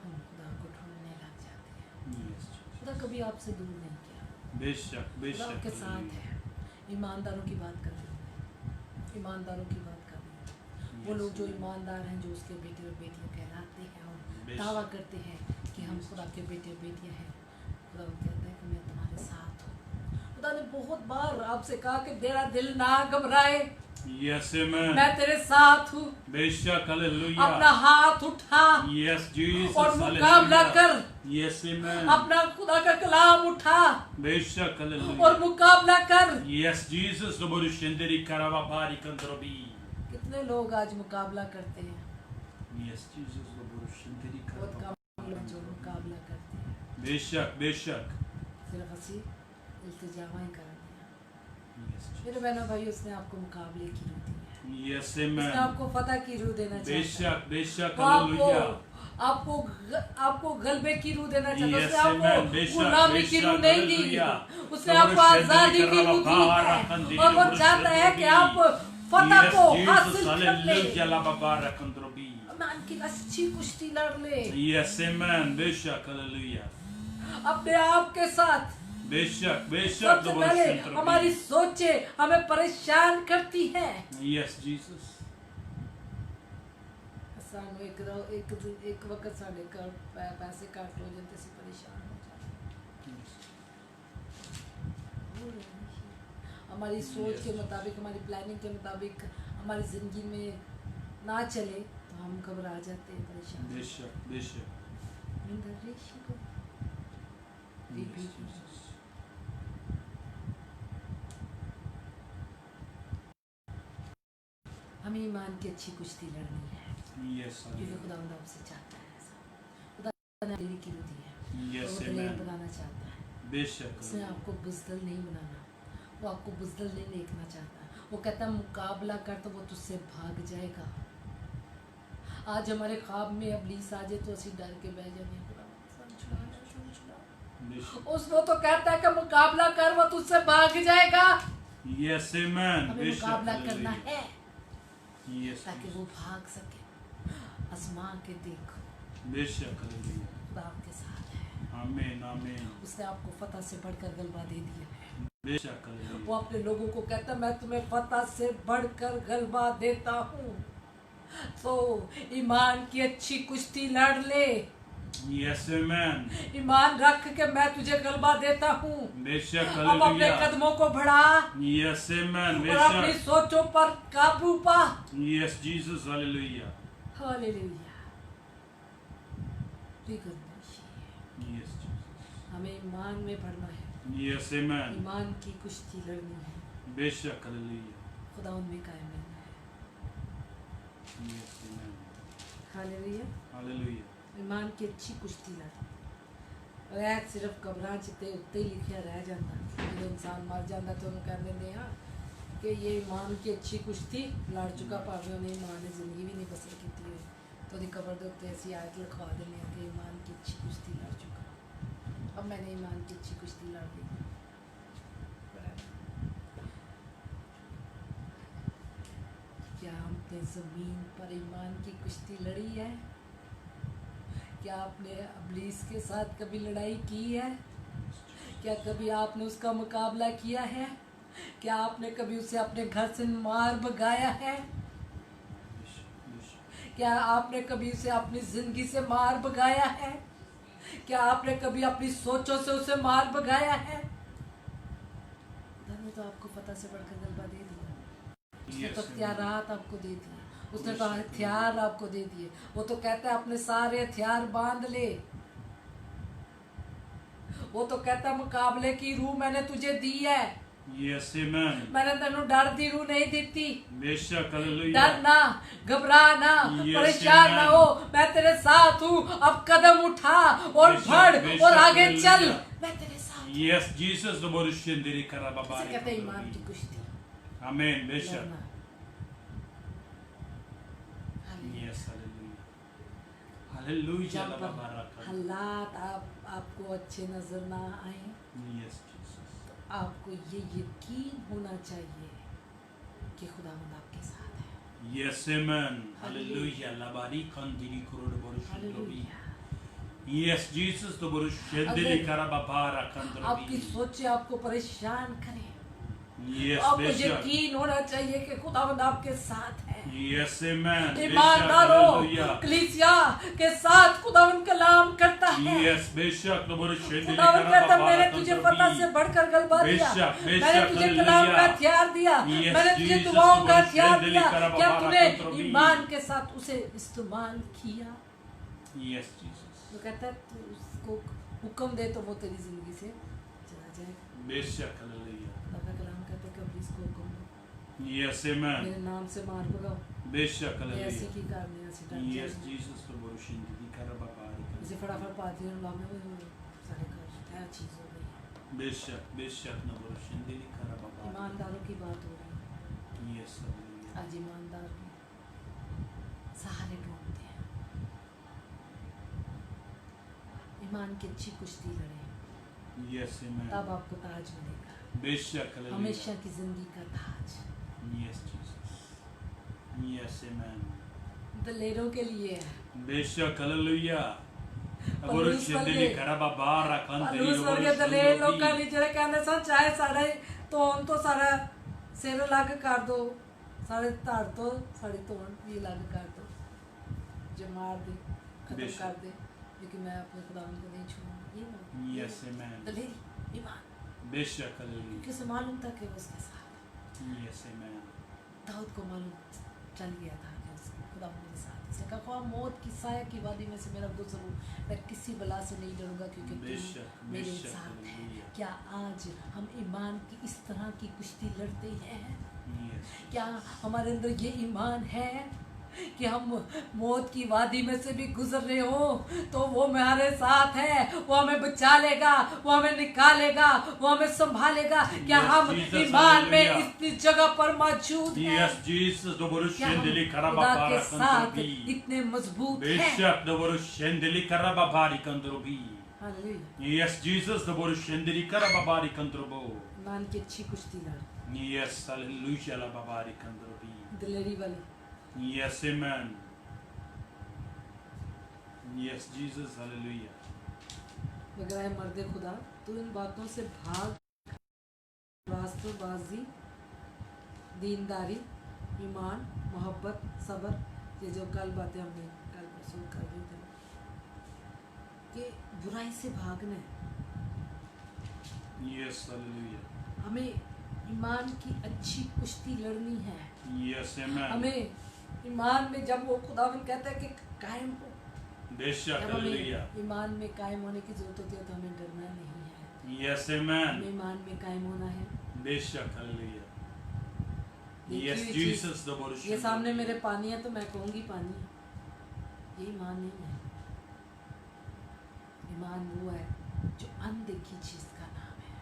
हम खुदा को ढूंढने लग जाते हैं। यस खुदा कभी आपसे दूर नहीं किया, बेशक खुदा बेशक आपके साथ है। ईमानदारों की बात कर रहे हैं, ईमानदारों की बात कर रहे हैं। वो लोग जो ईमानदार हैं, जो उसके बेटे और बेटियां कहलाते हैं और दावा करते हैं कि हम खुदा के बेटे और बेटियां हैं। खुदा कहता है कि मैं तुम्हारे साथ हूँ। खुदा ने बहुत बार आपसे कहा कि तेरा दिल ना घबराए, यस आमेन। मैं तेरे साथ हूँ। बेशक हालेलुया। अपना हाथ उठा यस जीसस और मुकाबला कर। Yes amen. अपना खुदा का कलाम उठा बेशक हालेलुया। और मुकाबला कर। यस जीसस रबोरु शेंदरी करावा बारी कंदरबी। कितने लोग आज मुकाबला करते हैं? यस जीसस रबोरु शेंदरी बहुत करावा। कम लोग जो मुकाबला करते हैं, बेशक बेशक सिर्फ हंसी इल्तिजामा ही कर दिया। यस मेरे बहनों भाई, उसने आपको मुकाबले की रूह दी है, यस उसने आमेन। आपको फतह की रूह देना चाहता है। बेशक बेशक वो हालेलुया। आपको गलबे की रूह देना चाहता है। Yes, उसने amen. आपको बेशक, गुलामी की बेशक, रूह नहीं दी, हालेलुया। उसने आपको आजादी की रूह दी है और वो चाहता है कि आप फतह को हासिल कर ले। ईमान की अच्छी कुश्ती लड़ ले यस आमेन। बेशक हालेलुया। अपने आप के साथ। बेशक बेशक सबसे पहले हमारी सोचे हमें परेशान करती है। Yes Jesus. ਸਾਨੂੰ ਇੱਕ ਵਕਤ ਸਾਡੇ ਘਰ ਪੈਸੇ ਘੱਟ ਹੋ ਜਾਂਦੇ ਸੀ, परेशान हो जाते। हमारी सोच के मुताबिक, हमारी प्लानिंग के मुताबिक हमारी ज़िंदगी में ना चले तो हम घबरा जाते हैं, परेशान। बेशक बेशक हमें ईमान की अच्छी कुश्ती लड़नी है, यस क्योंकि खुदा हमसे चाहता है ऐसा। खुदा ने दिल की दी है, यस वो दिलेर आमेन। बनाना चाहता है। बेशक उसने आपको बुज़दिल नहीं बनाना, वो आपको बुज़दिल नहीं देखना चाहता। वो कहता है मुकाबला कर तो वो तुझसे भाग जाएगा। आज हमारे ख्वाब में इब्लीस आ जाए तो ਅਸੀਂ डर के बह जाते हैं, खुदा ਸਾਨੂੰ छुड़ा। बेशक उसको तो कहता है कि मुकाबला कर, वो तुझसे भाग जाएगा। Yes amen. हमें बेशक मुकाबला करना है यस ताकि वो भाग सके। आसमां के देखो, बेशक हालेलुया। खुदा आपके साथ है। आमीन आमीन। उसने आपको फतह से बढ़कर गलबा दे दिया है। बेशक हालेलुया। वो अपने लोगों को कहता है मैं तुम्हें फतह से बढ़कर गलबा देता हूँ। तो ईमान की अच्छी कुश्ती लड़ ले, यस आमेन। ईमान रख के मैं तुझे गलबा देता हूँ। बेशक अब अपने हालेलुया। कदमों को बढ़ा यस आमेन। और अपनी बेशक सोचों पर काबू पा। Yes Jesus hallelujah. Hallelujah. Yes Jesus. हमें ईमान में बढ़ना है, यस आमेन। ईमान की कुश्ती लड़नी है, बेशक हालेलुया। खुदा उनमें कायम रहना है। Yes amen. हालेलुया। हालेलुया। ईमान की अच्छी कुश्ती लड़। रैत सिर्फ कबरां चिते उत्ते ही लिखिया रह जाता, जो इंसान मर जाता तो उन्होंने कह देंगे हाँ कि ये ईमान की अच्छी कुश्ती लड़ चुका, भावें उन्हें ईमान ने जिंदगी भी नहीं बसर की हुई तो उनकी कबर के उत्ते ऐसी आयत लिखवा देने कि ईमान की अच्छी कुश्ती लड़ चुका। अब मैंने ईमान की अच्छी कुश्ती लड़ दी। क्या हमने ज़मीन पर ईमान की कुश्ती लड़ी है? क्या आपने इब्लीस के साथ कभी लड़ाई की है? क्या कभी आपने उसका मुकाबला किया है? क्या आपने कभी उसे अपने घर से मार भगाया है? क्या आपने कभी उसे अपनी जिंदगी से मार भगाया है? क्या आपने कभी अपनी सोचों से उसे मार भगाया है? खुदा ने तो आपको पता से बढ़कर गलबा दे दिया, उसने तो इख्तियारात आपको दे दिया। उसने तो हथियार आपको दे दिए। वो तो कहता है अपने सारे हथियार बांध ले। वो तो कहता है मुकाबले की रूह मैंने तुझे दी है। Yes, amen. मैंने तेनू डर दी रूह नहीं दी। बेशक, डर हालेलुया। ना, घबरा ना, Yes, परेशान ना amen. हो, मैं तेरे साथ हूँ। अब कदम उठा और बेशक, बढ़ बेशक, और आगे चल, हालेलुया। मैं तेरे साथ हूँ। Yes, Jesus, the Borushin Diri इसे Karababari. कहते हैं ईमान की कुश्ती। Amen, बेशक। लड़ना। हालेलुया। Yes, hallelujah. Hallelujah, जब la babaraka. हालात आपको अच्छे नजर ना आए, Yes, Jesus. तो आपको ये यकीन होना चाहिए कि खुदावंद आपके साथ है। Yes, amen. Hallelujah. La barikan diri kurur borushin drobi. Hallelujah. Yes, Jesus, the Borushin अगर Diri Karababara आपकी Kandrobi. सोचे आपको परेशान करे, Yes, आपको बेशक। यकीन होना चाहिए कि खुदावंद आपके साथ है। Yes, amen. बेशक, ईमानदारों, हालेलुया। कलीसिया के साथ खुदावंद कलाम करता है। Yes, बेशक, the Borushin Diri खुदावंद कहता है, मैंने Karababara तुझे फतह से Kandrobi. बढ़कर गलबा दिया, बेशक, बेशक, मैंने तुझे कलाम का हालेलुया। हथियार दिया, Yes, मैंने तुझे Jesus, दुआओं का the हथियार Borushin दिया। Diri क्या तूने Karababara ईमान के साथ उसे इस्तेमाल किया? Yes, Jesus. तो कहता है तू उसको हुक्म दे तो वो तेरी जिंदगी से चला जाएगा। बेशक, हालेलुया। खुदा का कलाम कहता है कभी इसको हुक्म दो, Yes, amen. मेरे नाम से मार भगाओ, बेशक, मैं ऐसी हालेलुया। की कारने ऐसी डर Yes, जाएगा। Jesus, the Borushin Diri Karababari इसे Kandrobi. फटाफट पाती हूँ लाभ में सारे घर क्या चीज़ हो गई है। बेशक, बेशक, the Borushin Diri Karababari. ईमानदारों की बात हो रही है। Yes, hallelujah. आज ईमानदार भी सहारे ढूंढते हैं। ईमान की अच्छी कुश्ती लड़े, Yes, amen. तब आपको ताज मिलेगा, बेशक, हालेलुया. हमेशा की जिंदगी का ताज। Yes, Jesus. Yes, amen. दलेरों के लिए है। बेशक, हालेलुया. पलूस Borushin वर्गे- Diri Karababara Kandrobi. पलूस वर्गे दलेर लोग नहीं ਜਿਹੜੇ ਕਹਿੰਦੇ ਸਨ ਚਾਹੇ ਸਾਡੇ ਤੋਣ ਤੋਂ ਸਾਡਾ ਸਿਰ ਅਲੱਗ ਕਰ ਦੋ, ਸਾਡੇ ਧੜ ਤੋਂ ਸਾਡੀ ਤੋਣ ਵੀ ਅਲੱਗ ਕਰ ਦੋ, जो मार दे खत्म बेशक। कर दे, लेकिन मैं अपने खुदावंद को नहीं छोड़ूंगा। ये लोग, ये Yes, लोग, amen. दलेरी ईमान, बेशक, हालेलुया. क्योंकि मालूम था कि वो उसके साथ है। Yes, amen. दाऊद को मालूम चल गया था कि खुदावंद मेरे साथ है। इसने कहा ख्वाह मौत की साया की वादी में से मेरा गुजरूं, मैं किसी बला से नहीं डरूंगा क्योंकि बेशक, तू मेरे बेशक, साथ है। हालेलुया. क्या आज हम ईमान की इस तरह की कुश्ती लड़ते हैं? Yes. क्या हमारे अंदर ये ईमान है कि हम मौत की वादी में से भी गुजर रहे हो तो वो हमारे साथ है, वो हमें बचा लेगा, वो हमें निकालेगा, वो हमें संभालेगा? क्या Yes, हम Jesus, ईमान में hallelujah. इस जगह पर मौजूद हैं? Yes, Jesus, the क्या Borushin हम Diri खुदा के Karababara साथ Kandrobi. इतने मजबूत हैं? बेशक, the Borushin Diri Karababari Kandrobi. Hallelujah. Yes, Jesus, the Borushin Diri Karababari Kandrobo. ईमान की अच्छी कुश्ती लड़, Yes, hallelujah, la babari Kandrobi. दिलेरी वाली। Yes, amen. Yes, Jesus, hallelujah. बगैर मर्द खुदा तू इन बातों से भाग, रास्तबाजी, दीनदारी, ईमान, मोहब्बत, सब्र, ये जो कल बातें हमने कल परसों कर रहे थे कि बुराई से भागना है। Yes, hallelujah. हमें ईमान की अच्छी कुश्ती लड़नी है। Yes, amen. हमें ईमान में जब वो खुदावंद कहता है कि कायम हो, बेशक, जब hallelujah. हमें ईमान में कायम होने की जरूरत होती है तो हमें डरना नहीं है। Yes, हमें amen. ईमान में कायम होना है। बेशक, hallelujah. देखी Yes, हुई Jesus, चीज़, the Borushin. ये सामने मेरे पानी है तो मैं कहूँगी पानी है। ये ईमान नहीं है। ईमान वो है जो अनदेखी चीज का नाम है।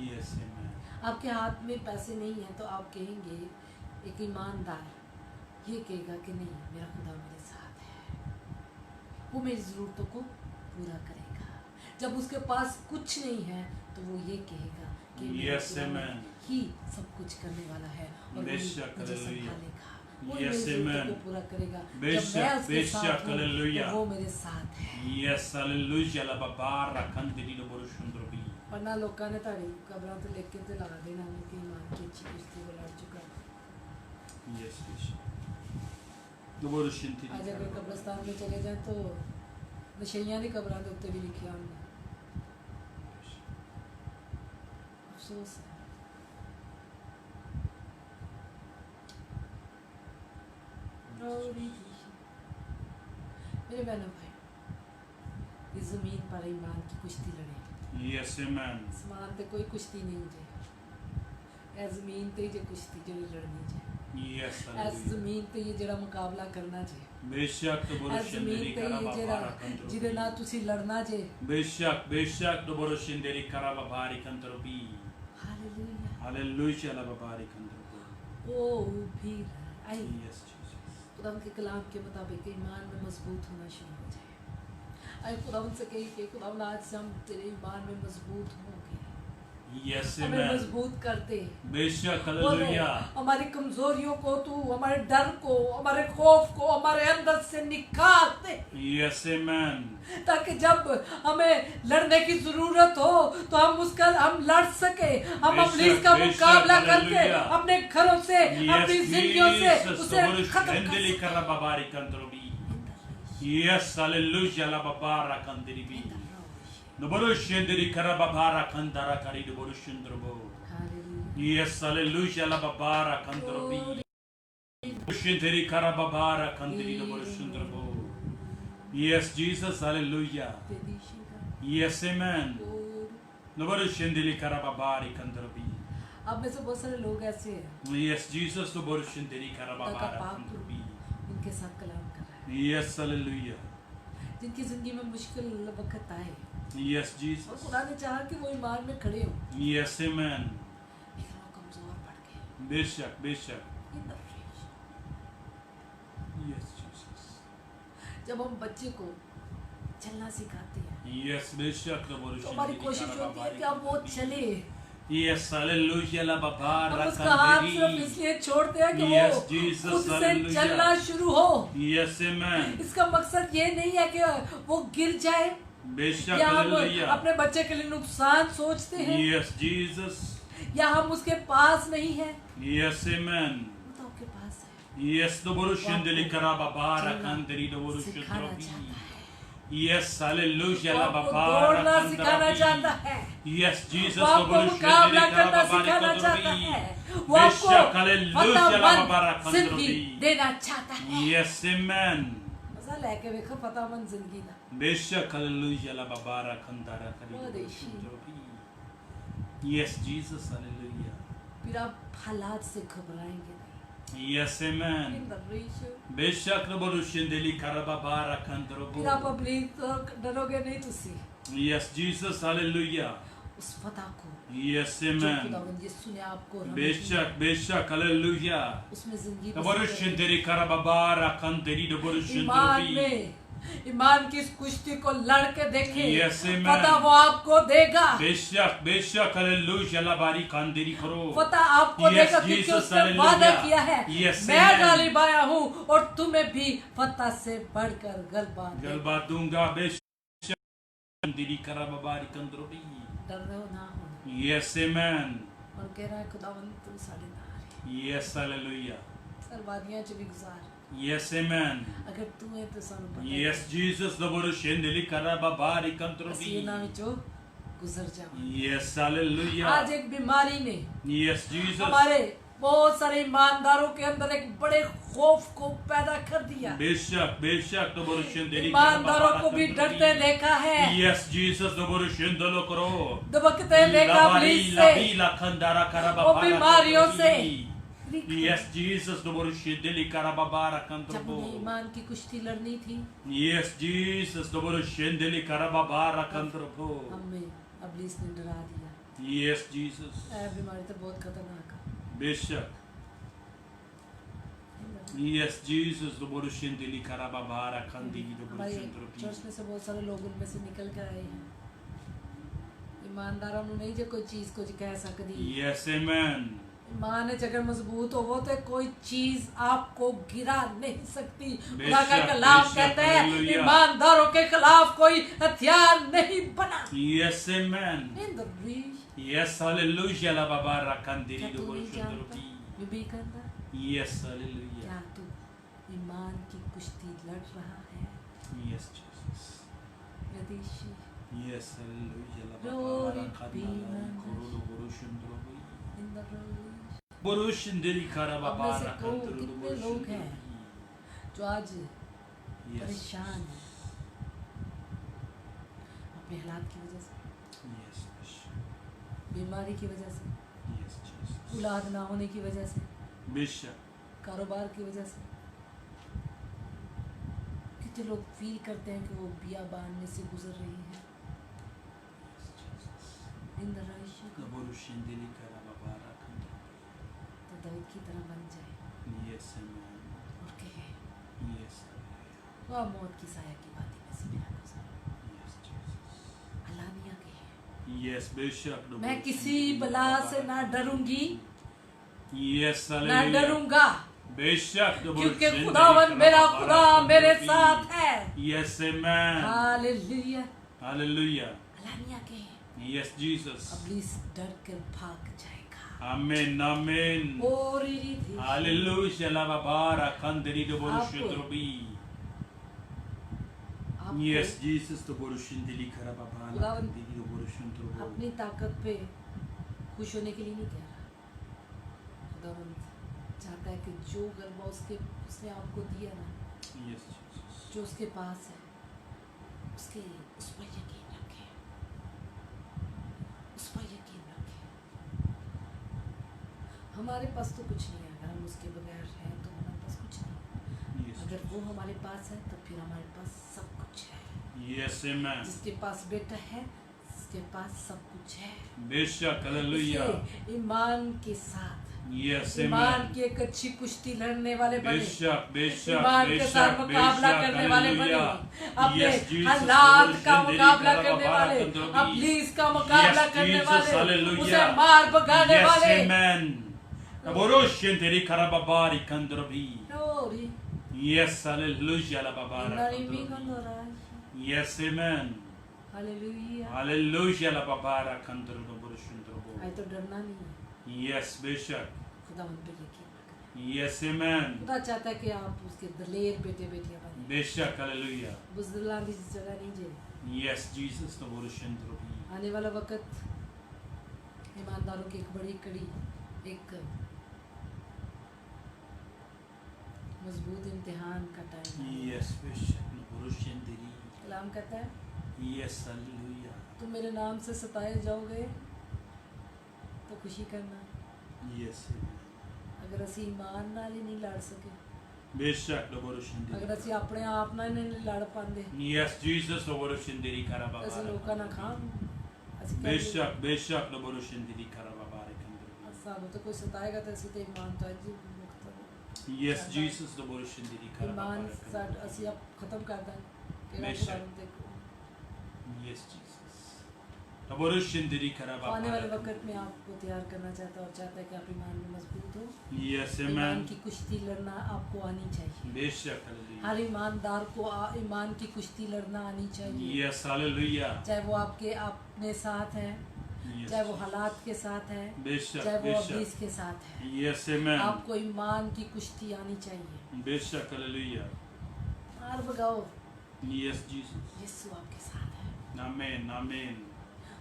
Yes, amen. आपके हाथ में पैसे नहीं है तो आप कहेंगे, एक ईमानदार ये कहेगा कि नहीं मेरा खुदा मेरे साथ है, वो मेरी ज़रूरतों को पूरा करेगा। जब उसके पास कुछ नहीं है तो वो ये कहेगा कि मेरा Yes, खुदा amen. ही सब कुछ करने वाला है और वो बेशक, मुझे हालेलुया. संभालेगा, वो Yes, मेरी ज़रूरतों amen. को पूरा करेगा। जब बेशक, मैं उसके बेशक, साथ हूँ हालेलुया. तो वो मेरे साथ है। Yes, hallelujah, la babara Kandiri, the Borushin Drobi. वरना लोगों ने ताड़ी कब्रां तो लिख के तो ला देना कि ईमान की अच्छी कुश्ती वो लड़ चुका है। Yes, bishop. The Borushin Diri आज अगर Karababara. कब्रिस्तान में चले जाएं तो नशेइयां की कब्रां के उत्ते भी लिखिया होंगे। अफसोस है। मेरे बहनों भाई, इस जमीन पर ईमान की कुश्ती लड़े। Yes, amen. आसमान ते कोई कुश्ती नहीं जे, ए जमीन ते जे कुश्ती जेड़ी लड़नी जे। Yes, इस hallelujah. जमीन ते ये जेड़ा मुकाबला करना जे, बेशक तो इस बोरुशिंदेरी जमीन ते करा ये बाबारी जेड़ा कंतरोबी. जिदे नाल तुसी लड़ना जे। बेशक तो बोरुशिंदेरी करा बाबारी कंतरोबी. हालेलुया। Hallelujah la बाबारी कंतरोबी. ओ भी आई Yes, Jesus. खुदावंद के कलाम के मुताबिक ईमान में मजबूत होना शुरू हो जाए। आई खुदावंद से कही कि खुदावंद आज से हम तेरे ईमान में मजबूत होंगे, Yes, हमें amen. मजबूत कर दे। बेशक बोले, हालेलुया. हमारी कमजोरियों को तू, हमारे डर को, हमारे खौफ को हमारे अंदर से निकाल दे, Yes, amen. ताकि जब हमें लड़ने की जरूरत हो तो हम लड़ सके, हम बेशक, इब्लीस का बेशक, मुकाबला करके हालेलुया। अपने घरों से, अपनी जिंदगियों से उसे खत्म कर बोरुशिंदेरी करा बाबारी कंतरोबी. Yes, hallelujah la babara कंतरोबी. The borushinderi kara babara kandara kari the borushindrobo. Yes, hallelujah la babara kandarobi. Borushinderi kara babara kandiri the borushindrobo. Yes, Jesus, hallelujah. Yes, amen. The borushinderi kara babari kandarobi. अब में से बहुत सारे लोग ऐसे हैं Yes, Jesus, the borushinderi kara उनका babara पाप kandarobi. उनके साथ कलाम कर रहा है, Yes, hallelujah. जिनकी जिंदगी में मुश्किल वक्त आए Yes, और Jesus. खुदा ने चाहा कि वो ईमान में खड़े हो, Yes, amen. लेकिन वो कमजोर पड़ गए। Bishak, Bishak. In the flesh। Yes, Jesus. जब हम बच्चे को चलना सिखाते हैं Yes, Bishak, the तो borushinderi हमारी कोशिश kara होती है babari कि अब वो kandarobi. चले, Yes, hallelujah la हम babara उसका हाथ सिर्फ kandiri. इसलिए छोड़ते हैं कि Yes, वो Jesus, खुद से hallelujah. चलना शुरू हो। Yes, amen. इसका मकसद ये नहीं है कि वो गिर जाए Bishak, या हम hallelujah. अपने बच्चे के लिए नुकसान सोचते हैं Yes, Jesus. या हम उसके पास नहीं है, Yes, amen. वो तो आपके पास है, Yes, the borushinderi kara babara चलना kandiri the सिखाना borushindrobi. चाहता है, Yes, hallelujah वो la आपको babara दौड़ना सिखाना चाहता kandiri. है, Yes, Jesus, वो the आपको borushinderi मुकाबला kara करना babari सिखाना चाहता kandorobi. है, वो आपको Bishak, hallelujah la babara फतेहमंद जिंदगी kandorobi. देना चाहता है। Yes, amen. मजा लेके देखो फतेहमंद जिंदगी का। Bishak, hallelujah la babara kandara kari Oh, the Deshi. borushindrobi. Yes, Jesus, hallelujah. फिर आप हालात से घबराएंगे नहीं। Yes, amen. In the ratio, Bishak the borushindeli kara babara फिर आप kandorobo. अपनी तो डरोगे नहीं तुसी Yes, Jesus, hallelujah. उस फतह को Yes, जो amen. खुदावंद यीशु ने आपको रंग Bishak, hallelujah. उसमें जिंदगी The बसर borushindeli kara babara kandiri the Iman borushindrobi. में ईमान की इस कुश्ती को लड़ के देखें, Yes, amen. फतह वो आपको देगा, Bishak, hallelujah la bari kandiri karo. फतह आपको Yes, देगा क्योंकि Jesus, उसने वादा hallelujah. किया है, Yes, मैं amen. गालिब आया हूँ और तुम्हें भी फतह से बढ़कर गलबा देगा। Galba dunga bishak kandiri kara babari kandorobi. डर रहे हो ना हो, Yes, amen. और कह रहा है खुदावंद तू साढ़े नाल है, Yes, hallelujah. सरवादियां च भी गुजार, Yes, amen. अगर तू है तो सानू पता Yes, Jesus, the borushindeli kara babari ਅਸੀਂ kandorobi. ਇਹਨਾਂ ਵਿੱਚੋਂ गुजर जाओ। Yes, hallelujah. आज एक बीमारी ने Yes, Jesus. हमारे बहुत सारे ईमानदारों के अंदर एक बड़े खौफ को पैदा कर दिया, बेशक तो बोरुशिंदेरी ईमानदारों को भी डरते देखा है, Yes, Jesus, the borushindolo karo. दबकते देखा पुलिस से, La kandara karababa. वो बीमारियों से। Yes, Jesus, the borushindeli karababa जब उन्हें kandrobo. ईमान की कुश्ती लड़नी थी, Yes, Jesus, the borushindeli karababa kandrobo. हमें इब्लीस ने डरा दिया। Yes, Jesus. ऐ बीमारी तो बहुत खतरनाक है। Bishop. Yes, Jesus, the borushindeli karababa kandigi the हमारे borushindrobi. चर्च में से बहुत सारे लोग उनमें से निकल कर आए हैं, ईमानदारों ने नहीं जो कोई चीज कुछ कह सकती। Yes, amen. ईमान है अगर मजबूत हो वो तो कोई चीज आपको गिरा नहीं सकती। बेशक, खुदा का कलाम बेशक, कहता है हालेलुया। ईमानदारों के खिलाफ कोई हथियार नहीं बना। Yes, amen. In the breach, Yes, hallelujah, la baba क्या rakandiri तू do नहीं जानता borushindrobi. ये भी करना? Yes, hallelujah. क्या तू ईमान की कुश्ती लड़ रहा है? Yes, Jesus. यदीशी Yes, hallelujah, la Glory baba be rakandiri unto koro do borushindrobi. in the breach। बोरुशिंदेरी करा अब बाबा में से रखंतरो कितने लोग हैं जो आज Yes. परेशान है अपने हालात की वजह से, Yes. बीमारी की वजह से, Yes, Jesus. औलाद ना होने की वजह से, बेशक कारोबार की वजह से। कितने लोग फील करते हैं कि वो बियाबान में से गुजर रही है। इन द राइशी तो Kaborushendeli karababara kandra. दाऊद की तरह बन जाए Yes, amen. और कहे, Yes, वह मौत की साया की बातें में से मेरा गुजर। yes, Jesus. अलानिया कहे, Yes, बेशक मैं किसी बला से ना डरूंगी, Yes, ना hallelujah. डरूंगा, बेशक क्योंकि खुदावन मेरा खुदा मेरे साथ है। Yes, amen. हालेलुया। Hallelujah. अलानिया कहे, Yes, Jesus. अब्लीस डर कर भाग जाएगा। Amen, amen. और री थी Hallelujah. La babara kandri do Apo. borushendrobi. आपको Yes, Jesus to borushendeli karababara खुदावन kandri do borushendrobo. अपनी ताकत पे खुश होने के लिए नहीं कह रहा। खुदावन चाहता है कि जो गलबा उसने आपको दिया ना, Yes, Jesus. जो उसके पास है, उसके उस पर यकीन रखें, उस पर यकीन रखें। हमारे पास तो कुछ नहीं है, अगर हम उसके बगैर हैं तो हमारे पास कुछ नहीं। Yes, अगर वो हमारे पास है तो फिर हमारे पास सब कुछ है। yes, amen. जिसके पास बेटा है, उसके पास सब कुछ है। बेशक, hallelujah. इसलिए ईमान के साथ, Yes, ईमान amen. की एक अच्छी कुश्ती लड़ने वाले बने, बेशक, बेशक, ईमान के साथ बेशक, मुकाबला बेशक, करने वाले बने, hallelujah. अपने Yes, Jesus, हालात का Lord, मुकाबला Shenderi करने Karababara वाले, Kandrobi. अब्लीस का मुकाबला Yes, करने Jesus, वाले, hallelujah. उसे मार भगाने Yes, वाले। amen. Borushenderi karababari kandrobi. Glory. Yes, hallelujah, la babara Inarimi kandrobi. kandorai. Yes, amen. Hallelujah. Hallelujah, la babara kandrobo borushendrobo. आज तो डरना नहीं है, Yes, बेशक. खुदा उन पे यकीन रखना। Yes, amen. खुदा चाहता है कि आप उसके दलेर बेटे बेटियां बने, बेशक, hallelujah. बुज़दिलां की जगह नहीं जे। Yes, Jesus, the borushendrobi. आने वाला वक्त ईमानदारों की एक बड़ी कड़ी, एक मजबूत इम्तिहान का टाइम है। Yes, बेशक, the borushenderi. कलाम कहता है, Yes, hallelujah. तुम मेरे नाम से सताए जाओगे तो खुशी करना। Yes, amen. अगर असी ईमान नाल ही नहीं लड़ सके, बेशक, the borushenderi. अगर असी अपने आप नाल नहीं लड़ पाते, Yes, Jesus, the borushenderi असी karababara. लोकां ना खाम, असी कहते बेशक, बेशक, the borushenderi karababara kandrobi. सानू तो कोई सताएगा तो असी तो ईमान तो अज मुक्त हो। Yes, Jesus, the borushenderi Iman karababara असी kandrobi. अब खत्म कर दें कि बेशक। देखो Yes, Jesus. The borushenderi आने वाले karababara वक्त में kandrobi. आपको तैयार करना चाहता है और चाहता है कि आप ईमान में मजबूत हो। Yes, ईमान amen. की कुश्ती लड़ना आपको आनी चाहिए। बेशक, hallelujah. हर ईमानदार को ईमान की कुश्ती लड़ना आनी चाहिए। Yes, hallelujah. चाहे वो आपके अपने साथ है, Yes, चाहे वो हालात के साथ है, बेशक, चाहे वो बेशक. अब्लीस के साथ है, Yes, amen. आपको ईमान की कुश्ती आनी चाहिए। बेशक, hallelujah. मार भगाओ, Yes, Jesus. यीशु आपके साथ है। Amen, amen.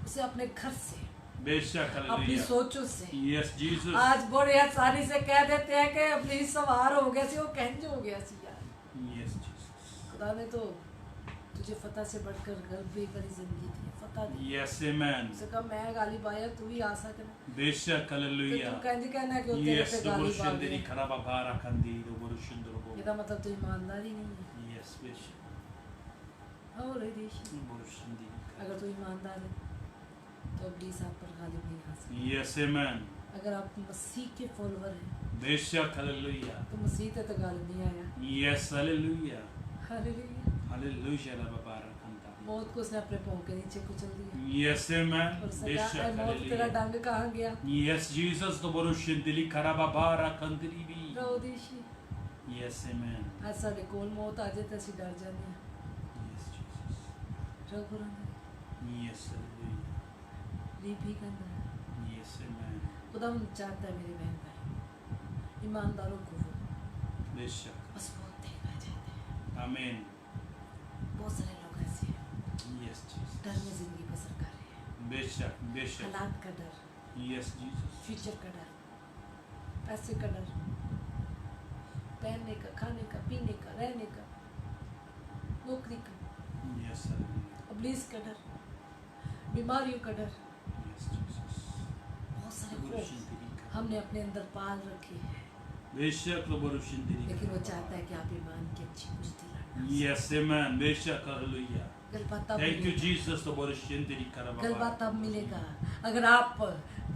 उसे अपने घर से, बेशक, अपनी hallelujah. सोचों से Yes, Jesus. आज बड़े आसानी से कह देते हैं कि अब्लीस सवार हो गया सी, वो कहंज हो गया सी यार। Yes, Jesus. खुदा ने तो तुझे फतह से बढ़कर गलबे वाली जिंदगी दी, फतह दी। Yes, amen. उसे कहा मैं गालिब आया, तू भी आ सकना। बेशक, तो hallelujah. तू कहना है कि वो तेरे Yes, पे the गालिब आ borushenderi गया। karababara kandi, the borushendrobo. इसका मतलब तो ईमानदारी नहीं है। Yes, बेशक. और रे देश, borushenderi. अगर तू ईमानदार है तो अब्लीस आप पर गालिब नहीं आ सकता। Yes, amen. अगर आप मसीह के फॉलोअर हैं बेशक, hallelujah. तो मसीह ते तो गालिब नहीं आया। Yes, hallelujah. Hallelujah. Hallelujah, la babara kanda. मौत को उसने अपने पाँव के नीचे कुचल दिया Yes, amen. और सजा, बेशक, "ऐ मौत तेरा hallelujah. डंग कहाँ गया?" Yes, Jesus, the borushenderi karababara kandribi. रहो देशी, Yes, amen. आज साडे कोल मौत आ जाए तो असीं डर जाते हैं। Yes, Jesus. रघु रंग Yes, hallelujah. रीपी कंदा है। Yes, amen. खुदा चाहता है मेरे बहन भाई, ईमानदारों को वो बेशक. मजबूत देखना चाहते हैं। Amen. बहुत सारे लोग ऐसे हैं, Yes, Jesus. डर में जिंदगी बसर कर रहे हैं। बेशक, बेशक. हालात का डर, Yes, Jesus. फ्यूचर का डर, पैसे का डर, बहन पहनने का, खाने का, पीने का, रहने का, नौकरी का, Yes, hallelujah. इब्लीस का डर, बीमारियों का डर, Yes, Jesus. बहुत सारे खौफ Borushindirika. हमने अपने अंदर पाल रखे हैं, बेशक तो borushindirika. लेकिन वो चाहता है कि आप ईमान की अच्छी कुश्ती लड़ना। Yes, amen. बेशक, hallelujah. गलबा तब Thank you, मिलेगा, Jesus. तो borushindirika. गलबा तब मिलेगा अगर आप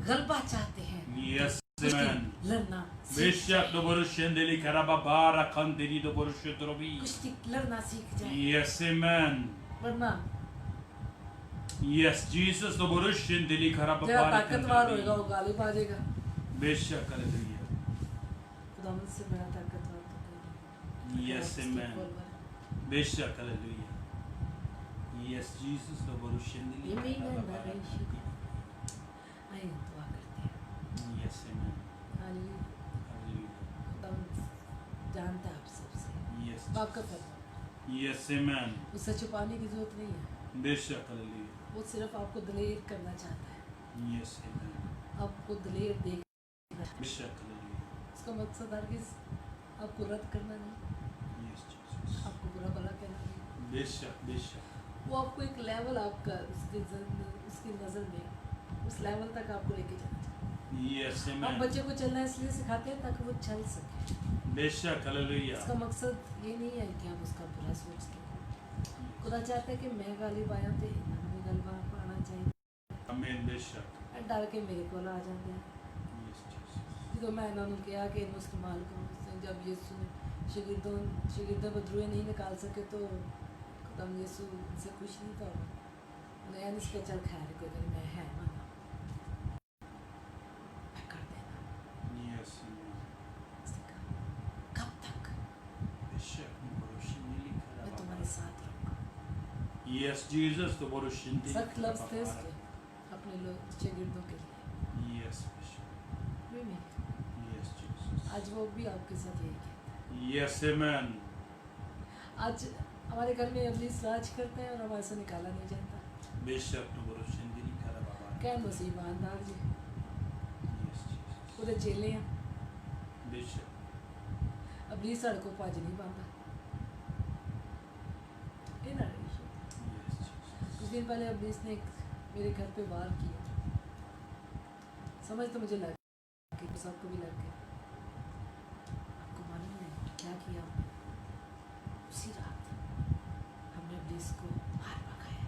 गलबा चाहते हैं, Yes, कुश्ती amen. लड़ना सीख बेशक जाए, तो borushindirika. Rababara kandiri तो borushitrobi. कुश्ती लड़ना सीख जाए, Yes, amen. वरना Yes, Jesus. तो borushindirika. जरा Rababara ताकतवर होएगा kandiri. वो गाली बाजेगा। बेशक, hallelujah. खुदा मुझसे बड़ा ताकतवर तो कोई नहीं। Yes, उसके amen. फॉलोअर। बेशक, hallelujah. Yes, Jesus. तो borushindirika. Amen and Rababara amen. kandiri. आइए दुआ करते हैं। Yes, amen. हालेलुया। Hallelujah. खुदा जानता है आप सबसे, Yes, वाकफ है, Jesus. Yes, amen. उससे छुपाने की जरूरत नहीं है, बेशक, hallelujah. वो सिर्फ आपको दलेर करना चाहता है, Yes, amen. आपको दलेर देखना है। बेशक, hallelujah. उसका मकसद हरगिज आपको रद्द करना नहीं, Yes, Jesus. आपको बुरा भला कहना नहीं, बेशक, बेशक. वो आपको एक लेवल आपका उसकी नज़र में उस लेवल तक आपको लेके जाना चाहता Yes, है। हम amen. बच्चे को चलना इसलिए सिखाते हैं ताकि वो चल सके। बेशक, hallelujah. इसका मकसद ये नहीं है कि हम उसका बुरा सोचते हैं। खुदा चाहता है कि मैं गाली पाया तो इन्होंने भी गलबा पाना चाहिए, Amen. बेशक. डर के मेरे को आ जाते हैं। Yes, Jesus. तो मैं इन्होंने किया कि इन्हों इस्तेमाल करूँ, जब यीशु ने शागिर्दों को द्रुए नहीं निकाल सके तो खुदाम यीशु उनसे खुश नहीं था, उन्हें इसके चल खैर कोई करी मैं है माना मैं कर देना। Yes, amen. उसने कहा, कब तक बेशक, borushindirika. मैं तुम्हारे साथ रहूँगा। Yes, Jesus. तो borushindirika. सख्त लफ्ज़ थे उसके अपने लोग शागिर्दों के लिए। Yes, बेशक. वे में Yes, Jesus. आज वो भी आपके साथ यही कहता है। Yes, amen. आज हमारे घर में इब्लीस राज करते हैं और हमारे से निकाला नहीं जाता। बेशक, तो borushindirika. क्या मसीह ईमानदार जी, Yes, Jesus. पूरे चेले हैं, बेशक. इब्लीस सड़कों पाज नहीं पाता। Yes, Jesus. कुछ दिन पहले इब्लीस ने मेरे घर पे वार किया, समझ तो मुझे लग कि सबको भी लग गया। आपको मालूम है क्या किया हमने? उसी रात हमने इब्लीस को हार पकाया,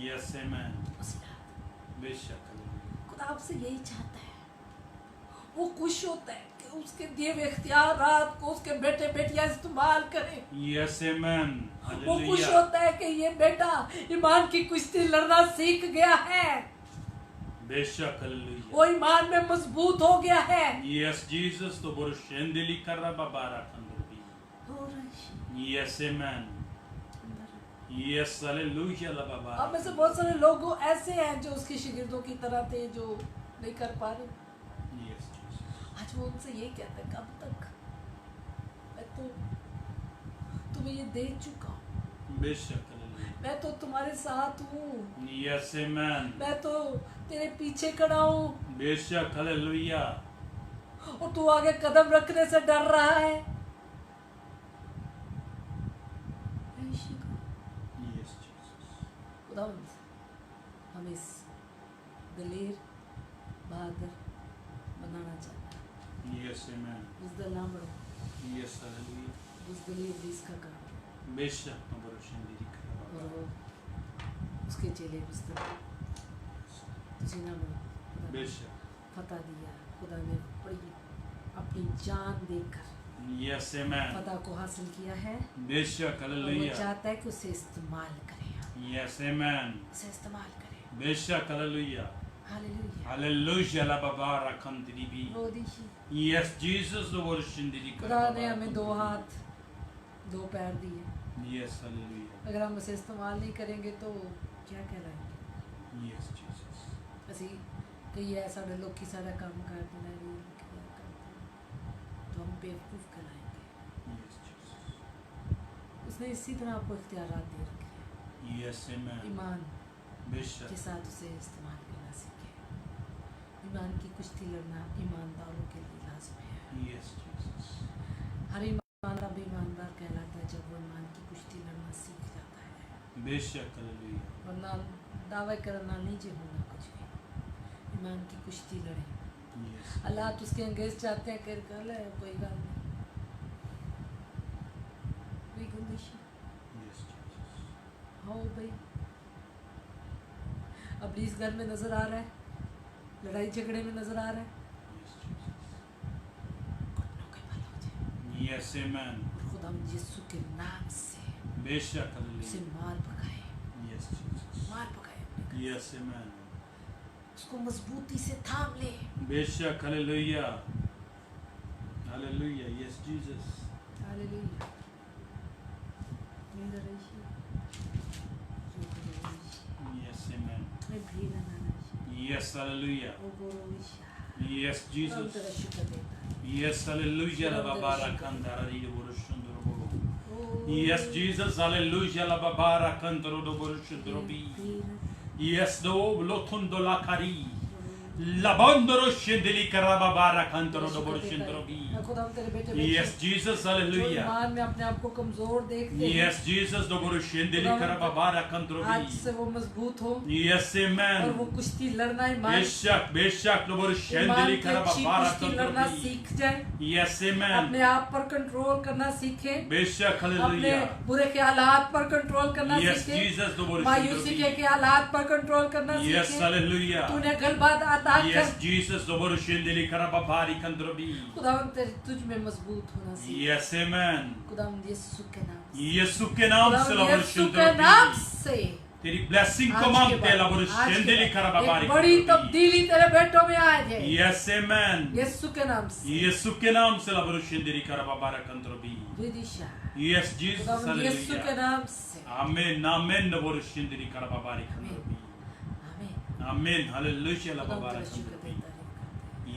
Yes, amen. उसी रात। बेशक, hallelujah. खुदा आपसे यही चाहता है, वो खुश होता है कि उसके दिए हुए इख्तियार रात को उसके बेटे बेटियां इस्तेमाल करें। Yes, amen. वो खुश Hallelujah. होता है कि ये बेटा ईमान की कुश्ती लड़ना सीख गया है, बेशक, hallelujah. वो ईमान में मजबूत हो गया है। Yes, Jesus. तो borushindirika. Rababara kandiri. Yes, amen. Yes, hallelujah. Rababara. अब में से बहुत सारे लोग ऐसे हैं जो उसके शागिर्दों की तरह थे जो नहीं कर पा रहे। Yes, Jesus. आज वो उनसे यही कहता है, कब तक? मैं तो तुम्हें ये दे चुका हूँ, बेशक, hallelujah. मैं तो तुम्हारे साथ हूँ, Yes, amen. मैं तो तेरे पीछे खड़ा हूँ बेशक, hallelujah. और तू आगे कदम रखने से डर रहा है। Yes, Jesus. खुदावंद हमें इस दलेर बहादुर बनाना चाहता है। Yes, amen. बुज़दिल ना बढ़ो, Yes, hallelujah. बुज़दिल इब्लीस का काम बेशक, तो borushindirika. और वो उसके चेले बुज़दिल तुझे ना बढ़ो। खुदा ने बेशक. फतह दिया, खुदा ने बड़ी अपनी जान देकर Yes, amen. फतह को हासिल किया है बेशक, और वो hallelujah. चाहता है कि उसे इस्तेमाल करें, Yes, amen. उसे इस्तेमाल करें। बेशक, hallelujah. Hallelujah. Hallelujah. Rababara kandiri. रोदिशी Yes, Jesus. तो borushindirika. खुदा ने हमें दो हाथ दो पैर दिए, Yes, hallelujah. अगर हम उसे इस्तेमाल नहीं करेंगे तो क्या कहलाएंगे? Yes, Jesus. ਅਸੀਂ ਕਈ ਹੈ ਸਾਡੇ ਲੋਕੀ ਸਾਰਾ ਕੰਮ ਕਰਦੇ ਨੇ ਰੀਲ ਕਿਆ करते हैं तो हम बेवकूफ़ कहलाएंगे। Yes, Jesus. उसने इसी तरह आपको इख्तियारात दे रखे हैं, Yes, amen. ईमान बेशक. के साथ उसे इस्तेमाल करना सीखे। ईमान की कुश्ती लड़ना ईमानदारों के लिए लाजमी है। Yes, Jesus. हर ईमानदार करना सीख जाता है, बेशक हालेलुया वरना दावा करना नहीं जी होना कुछ भी। ईमान की कुश्ती लड़े, यस हालात उसके अंगेज चाहते हैं कर ले, कोई गल नहीं, कोई गुंदिश यस जीसस हो भाई। अब इस घर में नजर आ रहा है, लड़ाई झगड़े में नजर आ रहा है, यस जीसस घुटनों के बल हो जाए यस आमेन और खुदा यीशु के नाम से बेशक उसे हालेलुया मार पकाए, यस जीसस मार पकाए अपने घर यस आमेन से। उसको मजबूती से थाम ले, बेशक hallelujah hallelujah yes Jesus hallelujah. मेरा रही यस आमेन मैं भी ना यस हालेलुया ओ गोरोविशा यस हम जीसस तेरा शुक्र देता है। Yes, hallelujah, la babara kandara di borushundro. O Yes, Jesus, hallelujah, la babara kandaro do borushundrobi. Yes, do lotundo la kari. La bondoro shindili karababara kandaro do borushundrobi. खुदा हम तेरे बेटे Yes, Jesus, जो hallelujah. ईमान में अपने आप को कमजोर देखते हैं, Yes, Jesus, do borushindili karababara आज kandrobi. से वो मजबूत हो Yes, और amen. वो कुश्ती लड़ना ईमान बेशक बेशक do ईमान borushindili की अच्छी karababara कुश्ती लड़ना kandrobi. सीख जाए, Yes, अपने amen. आप पर कंट्रोल करना सीखे, बेशक अपने hallelujah. बुरे ख्यालात पर कंट्रोल करना Yes, सीखे, Jesus, do मायूसी के borushindrobi. ख्यालात पर कंट्रोल करना Yes, सीखे। hallelujah. तूने गलबा अता Yes, कर, Jesus, do borushindili karababari kandrobi. खुदावंद तेरे तुझ में मजबूत होना सीख। Yes, amen. खुदावंद यीशु के नाम से, यीशु के नाम से खुदावंद यीशु के नाम से तेरी ब्लेसिंग को आज के मांगते हैं बाद, आज के बोरुशindili बाद karababari एक बड़ी kandrobi. तब्दीली तेरे बेटों में आ जाए, Yes, amen. यीशु के नाम से। यीशु के नाम से borushindili karababari kandrobi. Vidisha Yes, Jesus, खुदावंद यीशु के hallelujah. नाम से, Amen, amen, borushindili karababari kandrobi. आमीन। Amen, hallelujah, खुदावंद babara तेरा शुक्र kandrobi. देता है,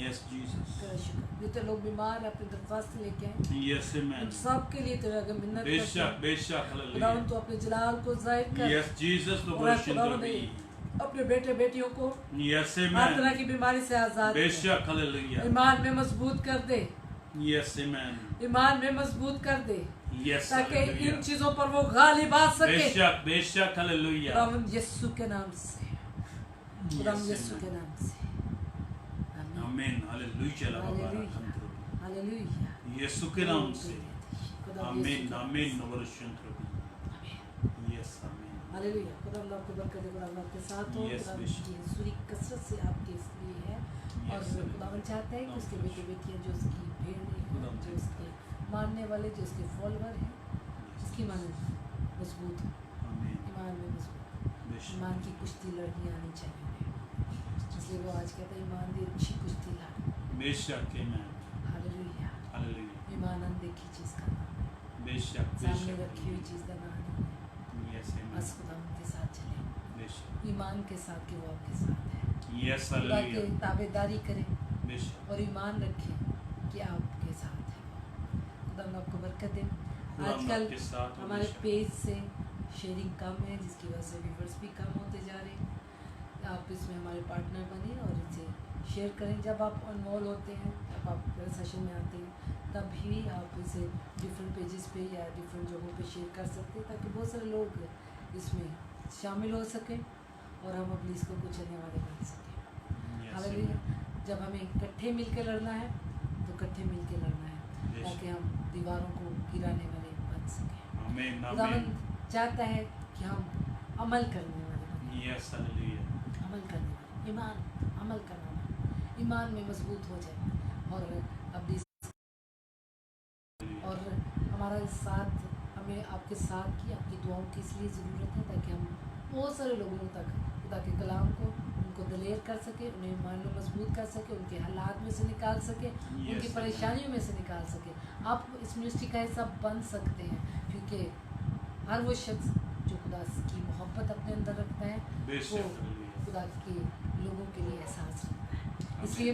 Yes, Jesus. तेरा शुक्र। जितने लोग बीमार हैं अपनी दरख्वास्त लेके आए, Yes, amen. उन सब के लिए तेरे आगे मिन्नत करते बेशक हैं। बेशक खुदावंद हालेलुया. तू अपने जलाल को जाहिर कर, Yes, Jesus, the और खुदावंद borushindili. अपने बेटे बेटियों को Yes, हर तरह amen. की बीमारी से आजाद कर, बेशक हालेलुया. ईमान में मजबूत कर दे, Yes, amen. ईमान में मजबूत कर दे, Yes, ताकि इन हालेलुया. चीजों पर वो गालिब आ सके। बेशक बेशक हालेलुया. खुदावंद यीशु के नाम से, खुदावंद Yes, यीशु के amen. नाम से, आमीन। Amen. Hallelujah la babara hallelujah, kandrobi. Hallelujah. यीशु के नाम से. खुदावंद यीशु Amen. के नाम Amen. से, No borushindrobi. आमीन। Yes, amen. हालेलुया। खुदावंद आपको बरकत दे, खुदावंद आपके साथ हो। Yes, खुदावंद बेशक। की सूरी कसरत से आपके लिए है, और Yes, amen. खुदावंद चाहता है कि उसके बेटे बेटियां जो उसकी भेड़ हैं, खुदावंद। जो उसके मानने वाले, जो उसके फॉलोअर हैं, उसकी ईमान मजबूत हो, Amen. ईमान में मजबूत, बेशक. ईमान की कुश्ती लड़नी आनी चाहिए उन्हें। इसलिए वो आज कहता है ईमान की अच्छी कुश्ती लड़। बेशक amen. हालेलुया। हालेलुया. ईमान अनदेखी चीज का नाम है, बेशक सामने बेशक. रखी हुई चीज का नाम नहीं है। Yes, amen. बस खुदावंद के साथ चले, बेशक. ईमान के साथ कि वो आपके साथ है, Yes, खुदा के हालेलुया. ताबेदारी करें बेशक. और ईमान रखें कि आपके साथ है। खुदा आपको बरकत दे। खुदा आजकल आपके साथ हो, हमारे बेशक. पेज से शेयरिंग कम है, जिसकी वजह से व्यूवर्स भी कम होते जा रहे हैं। आप इसमें हमारे पार्टनर बने और इसे शेयर करें। जब आप इन्वॉल्व होते हैं, जब आप सेशन में आते हैं, तब भी आप इसे डिफरेंट पेजेस पे या डिफरेंट जगहों पे शेयर कर सकते हैं, ताकि बहुत सारे लोग इसमें शामिल हो सकें और हम अपनी इसको कुछ अन्य वाले बन सकें। Yes, hallelujah. amen. जब हमें इकट्ठे मिलकर लड़ना है तो इकट्ठे मिलकर लड़ना है, बेशक. ताकि हम दीवारों को गिराने वाले बन सकें। Amen. Amen. खुदावंद चाहता है कि हम अमल करने वाले बने, Yes, hallelujah. अमल करने वाले, ईमान अमल करने वाले, ईमान में मजबूत हो जाए और अपनी और हमारा साथ, हमें आपके साथ की, आपकी दुआओं की इसलिए ज़रूरत है ताकि हम बहुत सारे लोगों तक खुदा के कलाम को, उनको दलेर कर सके, उन्हें ईमान में मजबूत कर सके, उनके हालात में से निकाल सके, उनकी Yes, परेशानियों में से निकाल सके। आप इस मिनिस्ट्री का हिस्सा बन सकते हैं, क्योंकि हर वो शख्स जो खुदा की मोहब्बत अपने अंदर रखता है, वो बेशक हालेलुया. खुदा के लोगों के लिए एहसास रखता है। इसलिए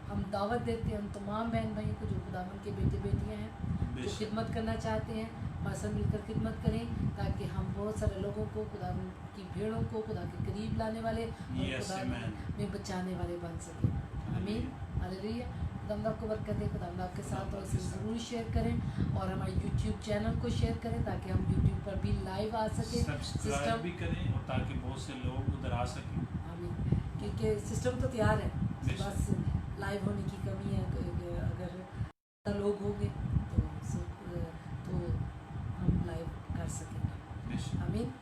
हम दावत देते हैं उन तमाम बहन भाइयों को जो खुदावन के बेटे बेटियां हैं, जो बेशक. खिदमत करना चाहते हैं, हमारे साथ मिलकर खिदमत करें, ताकि हम बहुत सारे लोगों को, खुदा की भेड़ों को खुदा के करीब लाने वाले और Yes, खुदा amen. में बचाने वाले बन सकें। आमीन, हालेलुया। खुदावंद आपको बरकत दे, खुदावंद आपके साथ और इसे ज़रूर शेयर करें और हमारे यूट्यूब चैनल को शेयर करें ताकि हम यूट्यूब पर भी लाइव आ सकें। सब्सक्राइब भी करें और ताकि बहुत से लोग उधर आ सकें। आमीन। क्योंकि सिस्टम तो तैयार है, बेशक। बस लाइव होने की कमी है। अगर लोग होंगे तो हम लाइव कर सकेंगे। बेशक। आमीन।